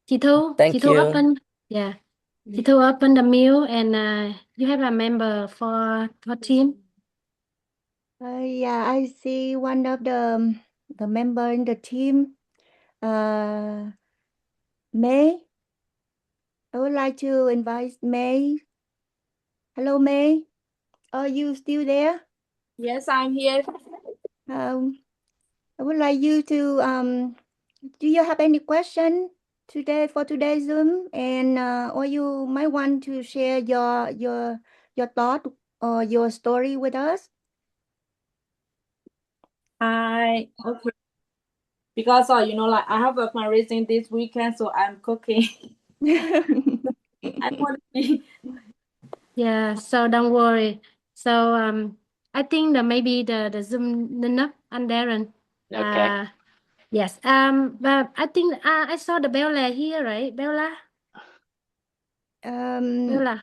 Chị Thank Thu you. open. Yeah. Chị Thu open the mute and you have a member for team. Yeah, I see one of the member in the team, May. I would like to invite May. Hello, May. Are you still there? Yes, I'm here. I would like you to do you have any question today for today's Zoom? And or you might want to share your thought or your story with us? Okay. Because like I have my raising this weekend, so I'm cooking. I want to be. Yeah, so don't worry. So I think that maybe the Zoom enough and Darren. Okay. Yes. But I think I saw the Bella here, right? Bella? Bella.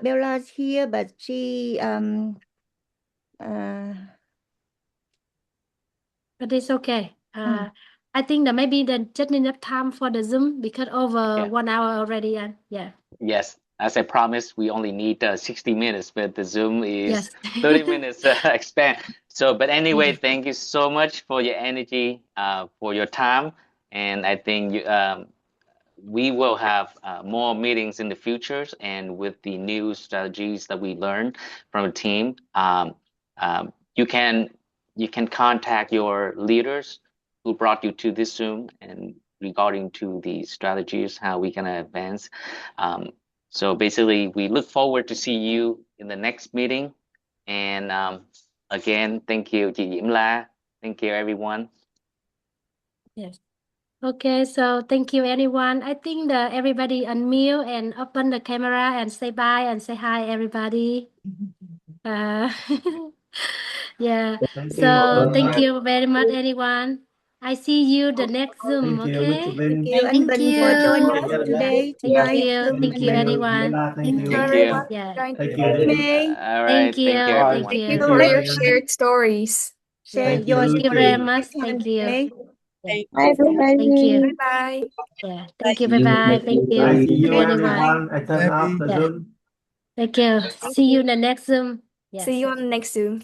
Bella's here, but she But it's okay. I think that maybe the just enough time for the Zoom because over Okay. 1 hour already, and yeah. Yes, as I promised, we only need 60 minutes, but the Zoom is Yes. 30 minutes expand. So, but anyway, Yeah. thank you so much for your energy, for your time, and I think we will have more meetings in the futures, and with the new strategies that we learned from the team, you can contact your leaders who brought you to this Zoom and regarding to the strategies how we can advance. So basically, we look forward to see you in the next meeting. And again, thank you, chị Diễm La. Thank you, everyone. Yes. Okay, so thank you, everyone. I think that everybody unmute and open the camera and say bye and say hi, everybody. Yeah. Thank you. So thank Bye. you very much, everyone. I see you the next Zoom, Thank you, Mr. okay? thank Bin. you, Thank Anban, for joining us you. today, Thank tonight. you. Zoom, Thank you, Thank you, Anban. everyone. Leila. Thank Thank you, you. Thank you. everyone, Yeah. for joining Thank you, today. David. May, All Thank right. you. Thank you, Bye. Thank Thank you. you Thank for you, your David. shared stories. share Yeah. Thank you, your Thank you story very Lucy. much. next Thank time, you. May. Yeah. Bye, Thank you. Bye bye. Yeah. Thank you. See you Bye-bye. next Thank week. you. I Bye. see Thank you, you, everyone. everyone. I turn off Abby. the Yeah. Zoom. Thank you. Thank See you you. in the next Zoom. See Yes. you on the next Zoom.